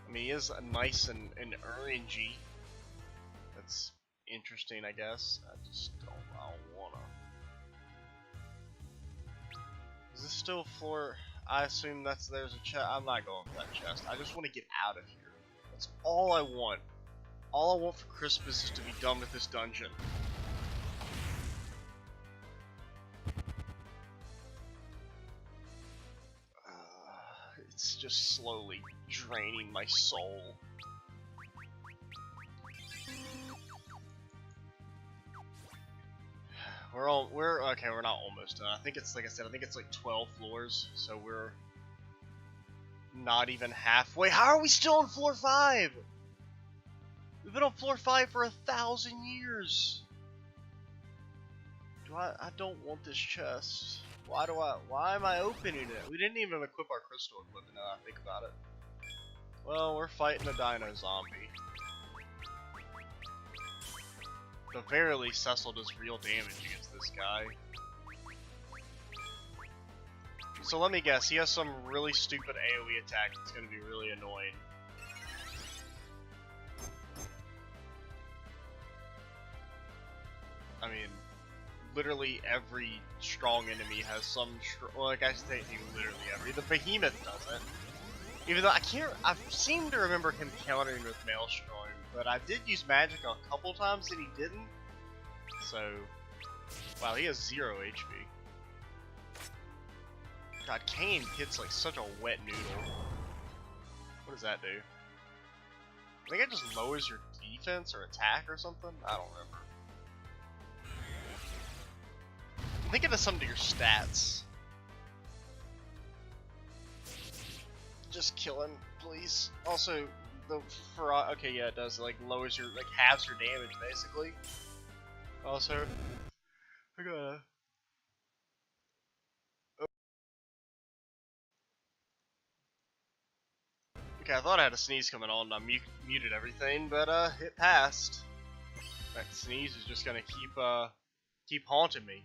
I mean, he is nice and orangey. That's interesting, I guess. I don't wanna. Is this still floor? I assume there's a chest. I'm not going for that chest. I just want to get out of here. That's all I want. All I want for Christmas is to be done with this dungeon. It's just slowly draining my soul. We're not almost done. I think it's, like I said, I think it's like 12 floors, so we're not even halfway. How are we still on floor 5? We've been on floor 5 for 1,000 years. I don't want this chest. Why am I opening it? We didn't even equip our crystal equipment now that I think about it. Well, we're fighting a dino zombie. At the very least, Cecil does real damage against this guy. So let me guess, he has some really stupid AoE attack that's going to be really annoying. I mean, literally every strong enemy has some well, like I say, literally every. The Behemoth doesn't. Even though I seem to remember him countering with Maelstrom, but I did use magic a couple times and he didn't. So, wow, he has 0 HP. God, Kane hits like such a wet noodle. What does that do? I think it just lowers your defense or attack or something? I don't remember. I think it does something to your stats. Just kill him, please. Also, okay, yeah, it does. It, like, lowers your, like, halves your damage, basically. Also, I gotta... Okay, I thought I had a sneeze coming on and I muted everything, but it passed. That sneeze is just gonna keep haunting me.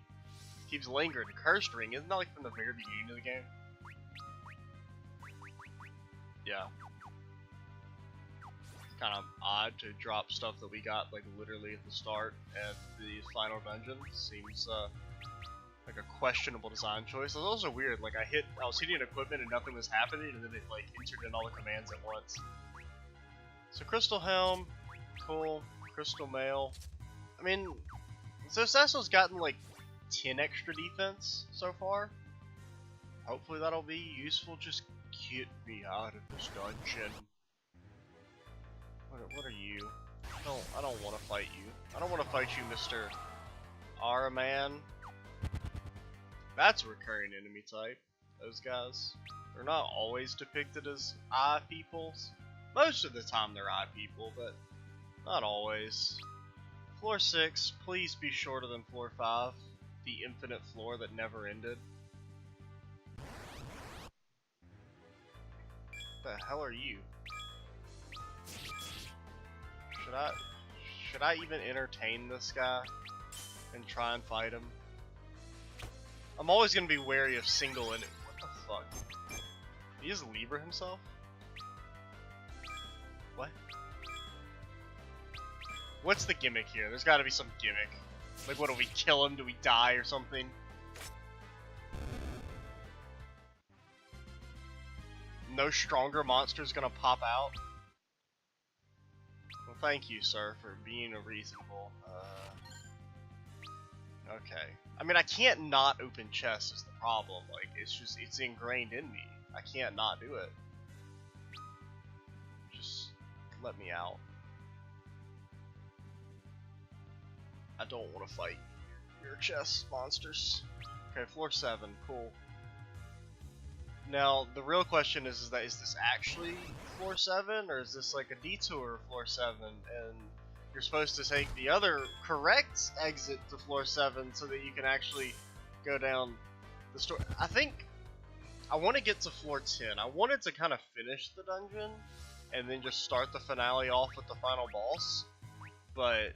Keeps lingering. Cursed ring, isn't that like from the very beginning of the game? Yeah. Kind of odd to drop stuff that we got like literally at the start at the final dungeon. Seems like a questionable design choice. It was also weird. Like I was hitting equipment and nothing was happening, and then it like entered in all the commands at once. So Crystal Helm, cool. Crystal Mail. I mean, so Cecil's gotten like 10 extra defense so far. Hopefully that'll be useful. Just get me out of this dungeon. What are you? I don't want to fight you. I don't want to fight you, Mr. Araman. That's a recurring enemy type. Those guys. They're not always depicted as eye peoples. Most of the time they're eye people, but not always. Floor 6, please be shorter than floor 5. The infinite floor that never ended. What the hell are you? Should I even entertain this guy and try and fight him? I'm always gonna be wary of single enemy. What the fuck? He just Libra himself? What? What's the gimmick here? There's gotta be some gimmick. Like, what, do we kill him? Do we die or something? No stronger monster's gonna pop out? Well, thank you, sir, for being reasonable. Okay. I mean, I can't not open chests is the problem. Like, it's ingrained in me. I can't not do it. Just let me out. I don't want to fight your chest monsters. Okay, floor 7, cool. Now, the real question is this actually floor 7, or is this like a detour floor 7, and you're supposed to take the other correct exit to floor 7 so that you can actually go down the store? I think I want to get to floor 10. I wanted to kind of finish the dungeon and then just start the finale off with the final boss, but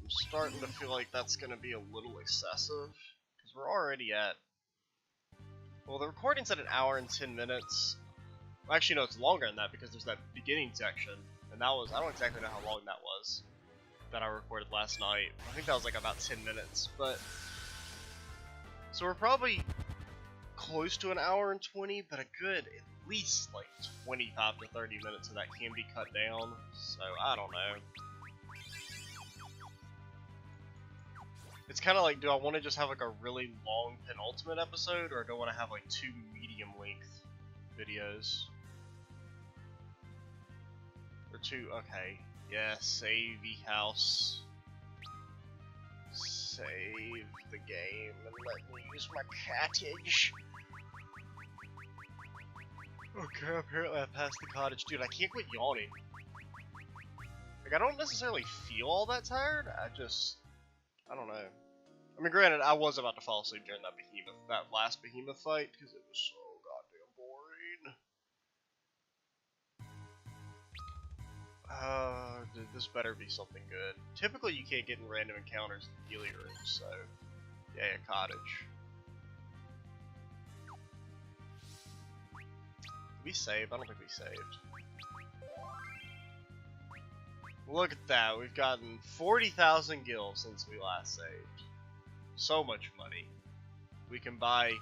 I'm starting to feel like that's going to be a little excessive, because we're already at... Well, the recording's at 1 hour and 10 minutes. Well, actually, no, it's longer than that because there's that beginning section, and that was... I don't exactly know how long that was that I recorded last night. I think that was like about 10 minutes, but... So we're probably close to 1 hour and 20, but a good at least like 25 to 30 minutes of that can be cut down, so I don't know. It's kind of like, do I want to just have like a really long penultimate episode, or do I want to have like 2 medium length videos? Or 2, okay. Yeah, save the house. Save the game and let me use my cottage. Okay, apparently I passed the cottage. Dude, I can't quit yawning. Like, I don't necessarily feel all that tired, I don't know. I mean, granted, I was about to fall asleep during that last behemoth fight, because it was so goddamn boring. This better be something good. Typically, you can't get in random encounters in Healy rooms, so yeah, a cottage. Did we save? I don't think we saved. Look at that, we've gotten 40,000 gil since we last saved. So much money. We can buy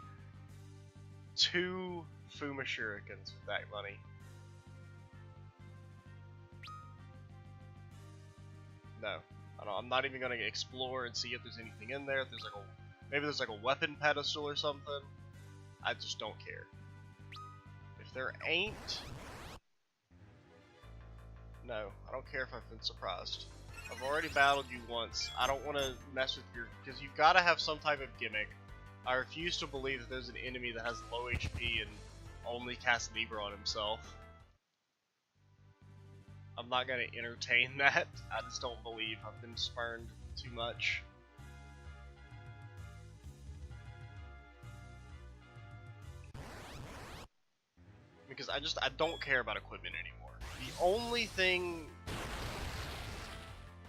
2 Fuma Shurikens with that money. No, I'm not even gonna explore and see if there's anything in there. If there's like maybe there's like a weapon pedestal or something. I just don't care. If there ain't, no, I don't care if I've been surprised. I've already battled you once. I don't want to mess with your, because you've got to have some type of gimmick. I refuse to believe that there's an enemy that has low HP and only casts Libra on himself. I'm not going to entertain that. I just don't believe I've been spurned too much. Because I don't care about equipment anymore. The only thing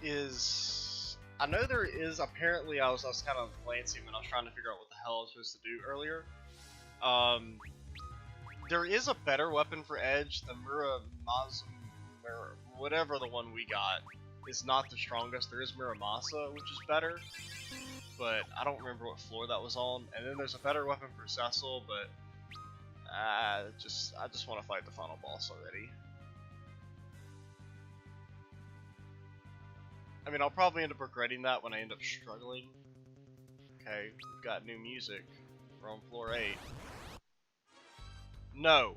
is, I know there is, apparently I was kind of glancing when I was trying to figure out what the hell I was supposed to do earlier. There is a better weapon for Edge. The whatever the one we got is not the strongest. There is Muramasa, which is better, but I don't remember what floor that was on. And then there's a better weapon for Cecil, but I just want to fight the final boss already. I mean, I'll probably end up regretting that when I end up struggling. Okay, we've got new music. We're on floor 8. No.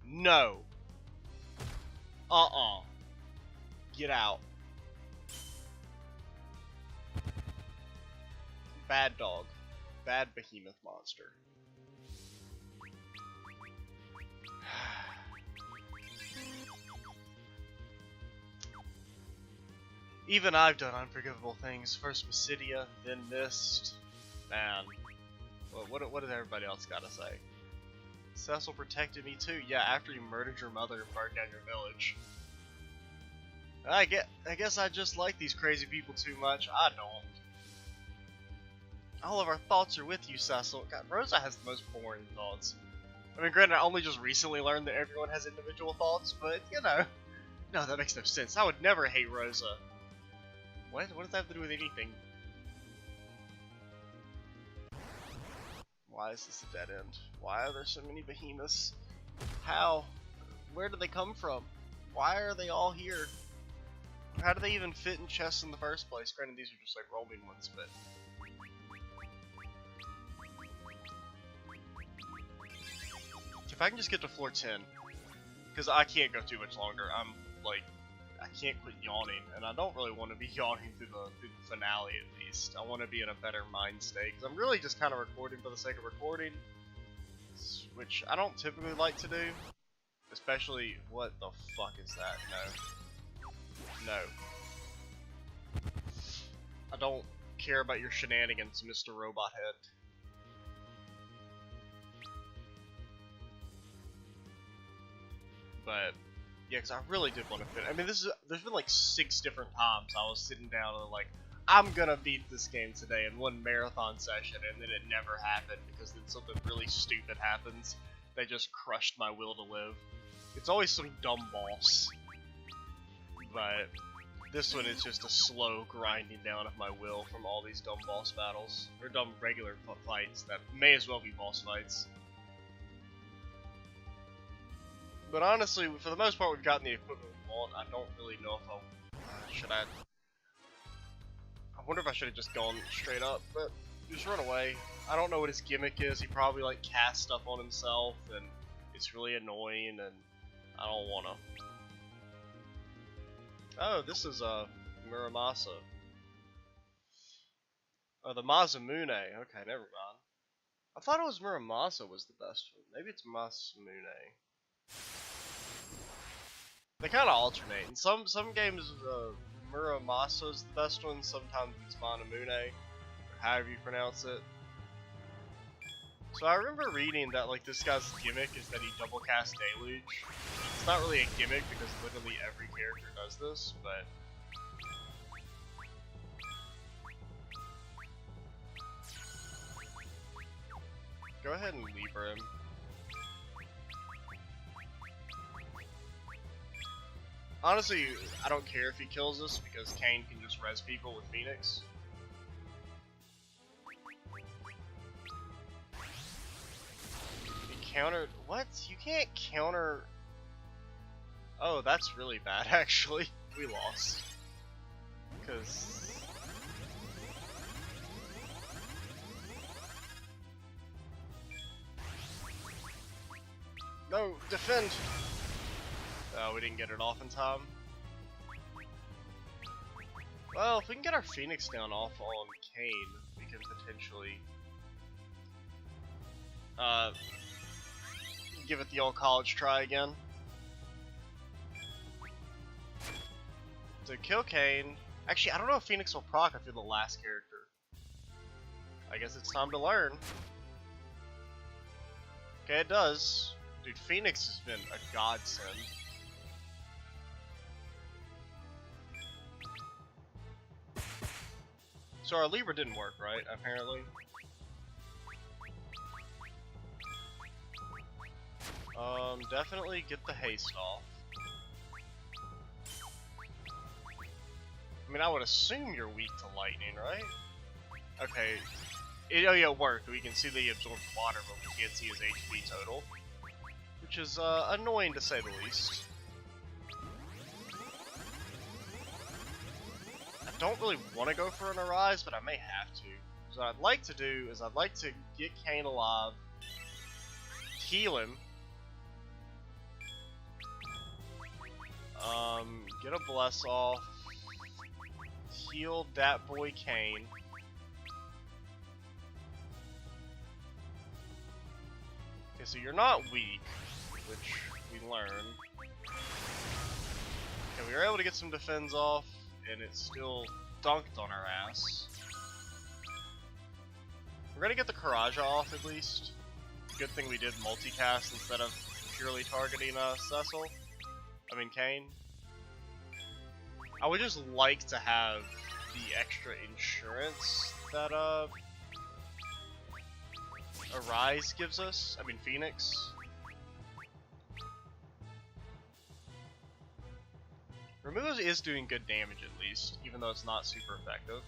No. Get out. Bad dog. Bad behemoth monster. Even I've done unforgivable things. First Mysidia, then Mist. Man. Well, what did everybody else gotta say? Cecil protected me too. Yeah, after you murdered your mother and burned down your village. I guess I just like these crazy people too much. I don't. All of our thoughts are with you, Cecil. God, Rosa has the most boring thoughts. I mean, granted, I only just recently learned that everyone has individual thoughts, but, you know. No, that makes no sense. I would never hate Rosa. What does that have to do with anything? Why is this a dead end? Why are there so many behemoths? How? Where do they come from? Why are they all here? How do they even fit in chests in the first place? Granted, these are just like roaming ones, but... If I can just get to floor 10, because I can't go too much longer. I'm like, I can't quit yawning, and I don't really want to be yawning through the finale at least. I want to be in a better mind state, because I'm really just kind of recording for the sake of recording, which I don't typically like to do. Especially, what the fuck is that? No. No. I don't care about your shenanigans, Mr. Robot Head. But yeah, because I really did want to finish. I mean, there's been like 6 different times I was sitting down and like, I'm gonna beat this game today in one marathon session, and then it never happened because then something really stupid happens that just crushed my will to live. It's always some dumb boss, but this one is just a slow grinding down of my will from all these dumb boss battles, or dumb regular fights that may as well be boss fights. But honestly, for the most part, we've gotten the equipment we want. I don't really know if I'll... should I... I wonder if I should have just gone straight up, but just run away. I don't know what his gimmick is. He probably, like, casts stuff on himself, and it's really annoying, and I don't wanna. Oh, this is, Muramasa. Oh, the Masamune. Okay, never mind. I thought it was Muramasa was the best one. Maybe it's Masamune. They kind of alternate. In some games, Muramasa is the best one. Sometimes it's Masamune, or however you pronounce it. So I remember reading that like this guy's gimmick is that he double casts Deluge. not really a gimmick because literally every character does this, but go ahead and Libra him. Honestly, I don't care if he kills us because Kane can just res people with Phoenix. He countered. What? You can't counter. Oh, that's really bad actually. We lost. Because. No, defend! Oh, we didn't get it off in time. Well, if we can get our Phoenix down off on Kane, we can potentially give it the old college try again. To kill Kane. Actually, I don't know if Phoenix will proc if you're the last character. I guess it's time to learn. Okay, it does. Dude, Phoenix has been a godsend. So our Libra didn't work, right? Apparently. Definitely get the haste off. I mean, I would assume you're weak to lightning, right? Okay. Oh yeah, it worked. We can see that he absorbed water, but we can't see his HP total. Which is annoying to say the least. I don't really want to go for an Arise, but I may have to. So what I'd like to do is I'd like to get Kane alive, heal him, get a Bless off, heal that boy Kane. Okay, so you're not weak, which we learned. Okay, we were able to get some defense off, and it still dunked on our ass. We're gonna get the Karaja off at least. Good thing we did multicast instead of purely targeting Cecil. I mean Kane. I would just like to have the extra insurance that Arise gives us. I mean Phoenix. Remove is doing good damage at least, even though it's not super effective.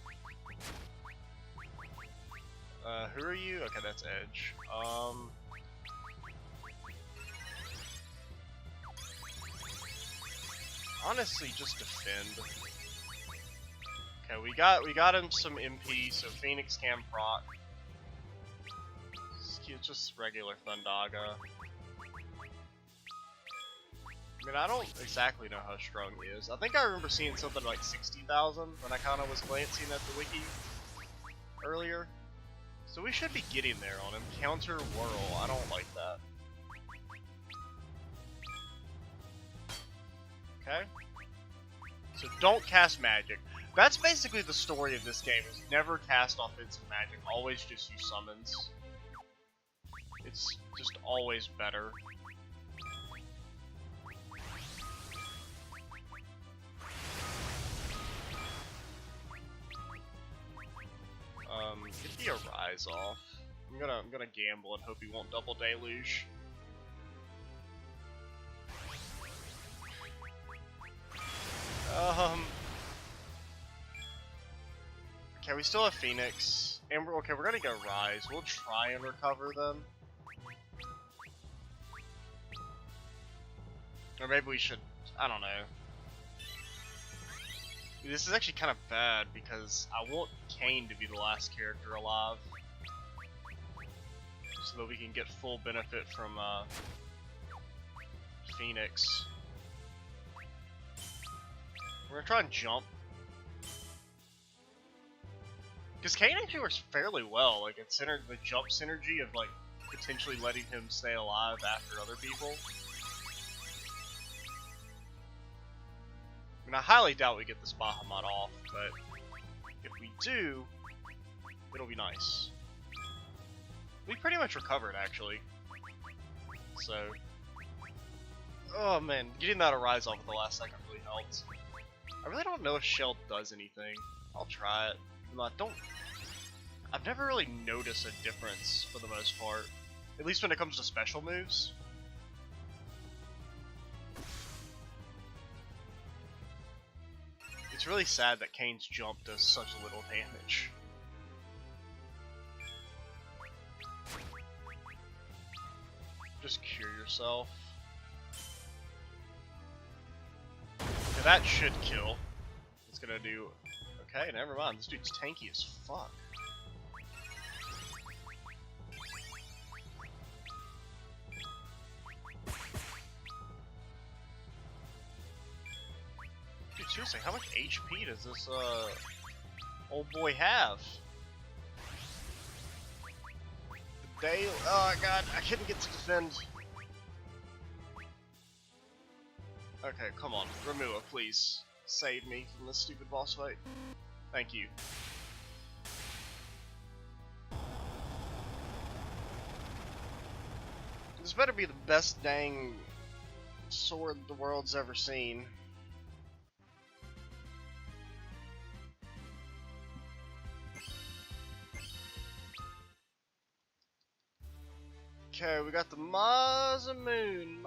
Who are you? Okay, that's Edge. Honestly, just defend. Okay, we got him some MP, so Phoenix can proc. It's just regular Thundaga. I mean, I don't exactly know how strong he is. I think I remember seeing something like 60,000 when I kind of was glancing at the wiki earlier. So we should be getting there on him. Counter Whirl, I don't like that. Okay. So don't cast magic. That's basically the story of this game, is never cast offensive magic, always just use summons. It's just always better. Get the Arise off. I'm gonna gamble and hope he won't double deluge. Okay, we still have Phoenix. And we're gonna go Rise. We'll try and recover them. Or maybe we should, I don't know. This is actually kind of bad because I want Kane to be the last character alive. So that we can get full benefit from Phoenix. We're gonna try and jump. Because Kane actually works fairly well, like it's the jump synergy of like potentially letting him stay alive after other people. I mean, I highly doubt we get this Bahamut off, but if we do, it'll be nice. We pretty much recovered, actually. So, Oh man, getting that Arise off at the last second really helped. I really don't know if Shell does anything. I'll try it. I've never really noticed a difference for the most part. At least when it comes to special moves. It's really sad that Kane's jump does such little damage. Just cure yourself. Okay, that should kill. It's gonna do... Okay, never mind. This dude's tanky as fuck. Dude, seriously, how much HP does this, old boy have? Oh god, I couldn't get to defend. Okay, come on. Remua, please. Save me from this stupid boss fight. Thank you. This better be the best dang sword the world's ever seen. Okay, we got the Masamune.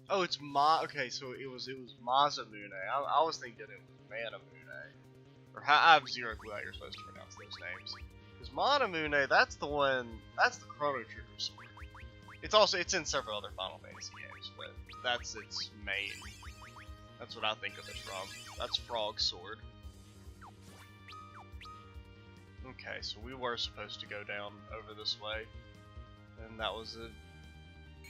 Oh, it's okay, so it was Masamune. I was thinking it was Manamune. Or I have zero clue how you're supposed to pronounce those names. Because Manamune, that's the one, that's the Chrono Trigger sword. It's in several other Final Fantasy games, but that's its main. That's what I think of it from. That's Frog's sword. Okay, so we were supposed to go down over this way, and that was a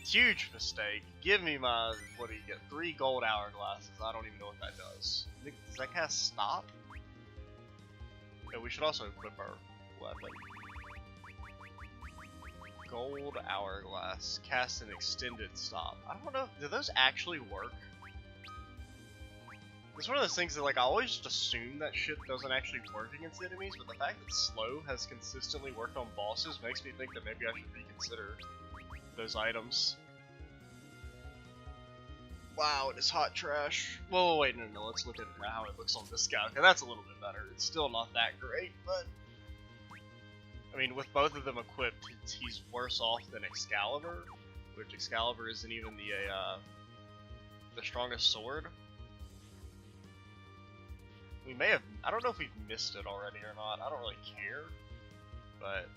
huge mistake. Give me my, what do you get, 3 gold hourglasses. I don't even know what that does. Does that cast stop? Yeah, we should also equip our weapon. Gold hourglass, cast an extended stop. I don't know, do those actually work? It's one of those things that, like, I always just assume that shit doesn't actually work against enemies, but the fact that slow has consistently worked on bosses makes me think that maybe I should reconsider those items. Wow, it is hot trash. Whoa, wait, no, let's look at how it looks on this guy. Okay, that's a little bit better. It's still not that great, but... I mean, with both of them equipped, he's worse off than Excalibur, which Excalibur isn't even the strongest sword. We may have, I don't know if we've missed it already or not, I don't really care, but,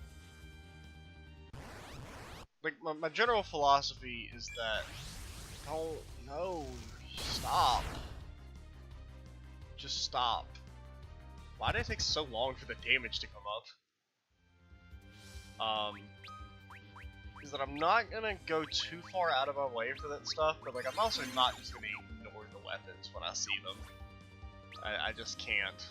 like, my general philosophy is that, stop, just stop. Why did it take so long for the damage to come up? Is that I'm not gonna go too far out of my way for that stuff, but, like, I'm also not just gonna ignore the weapons when I see them. I just can't.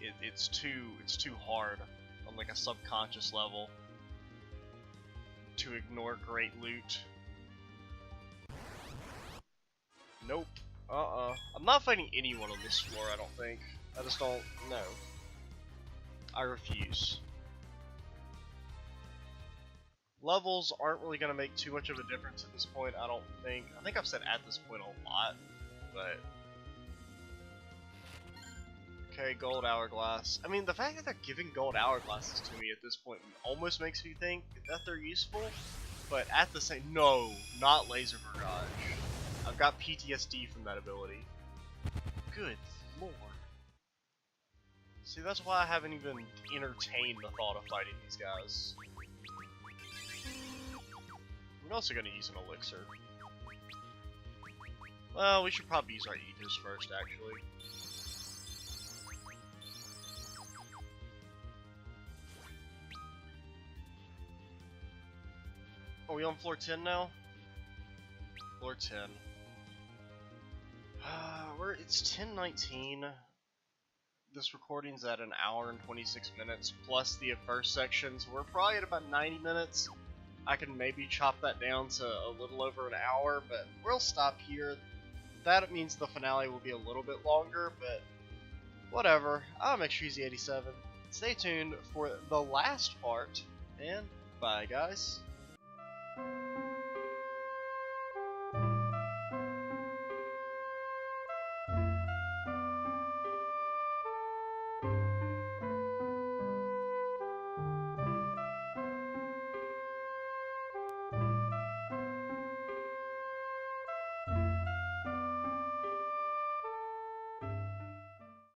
It's too hard on like a subconscious level to ignore great loot. Nope. I'm not fighting anyone on this floor, I don't think. I just don't know. I refuse. Levels aren't really going to make too much of a difference at this point, I don't think. I think I've said at this point a lot, but... Okay, gold hourglass. I mean, the fact that they're giving gold hourglasses to me at this point almost makes me think that they're useful, but at the same... No, not laser barrage. I've got PTSD from that ability. Good lord. See, that's why I haven't even entertained the thought of fighting these guys. I'm also going to use an elixir. Well, we should probably use our Aegis first, actually. Are we on floor 10 now? Floor 10. It's 10:19. This recording's at an hour and 26 minutes, plus the first section, so we're probably at about 90 minutes. I can maybe chop that down to a little over an hour, but we'll stop here. That means the finale will be a little bit longer, but whatever. I'm Extreezy87. stay tuned for the last part, and bye, guys.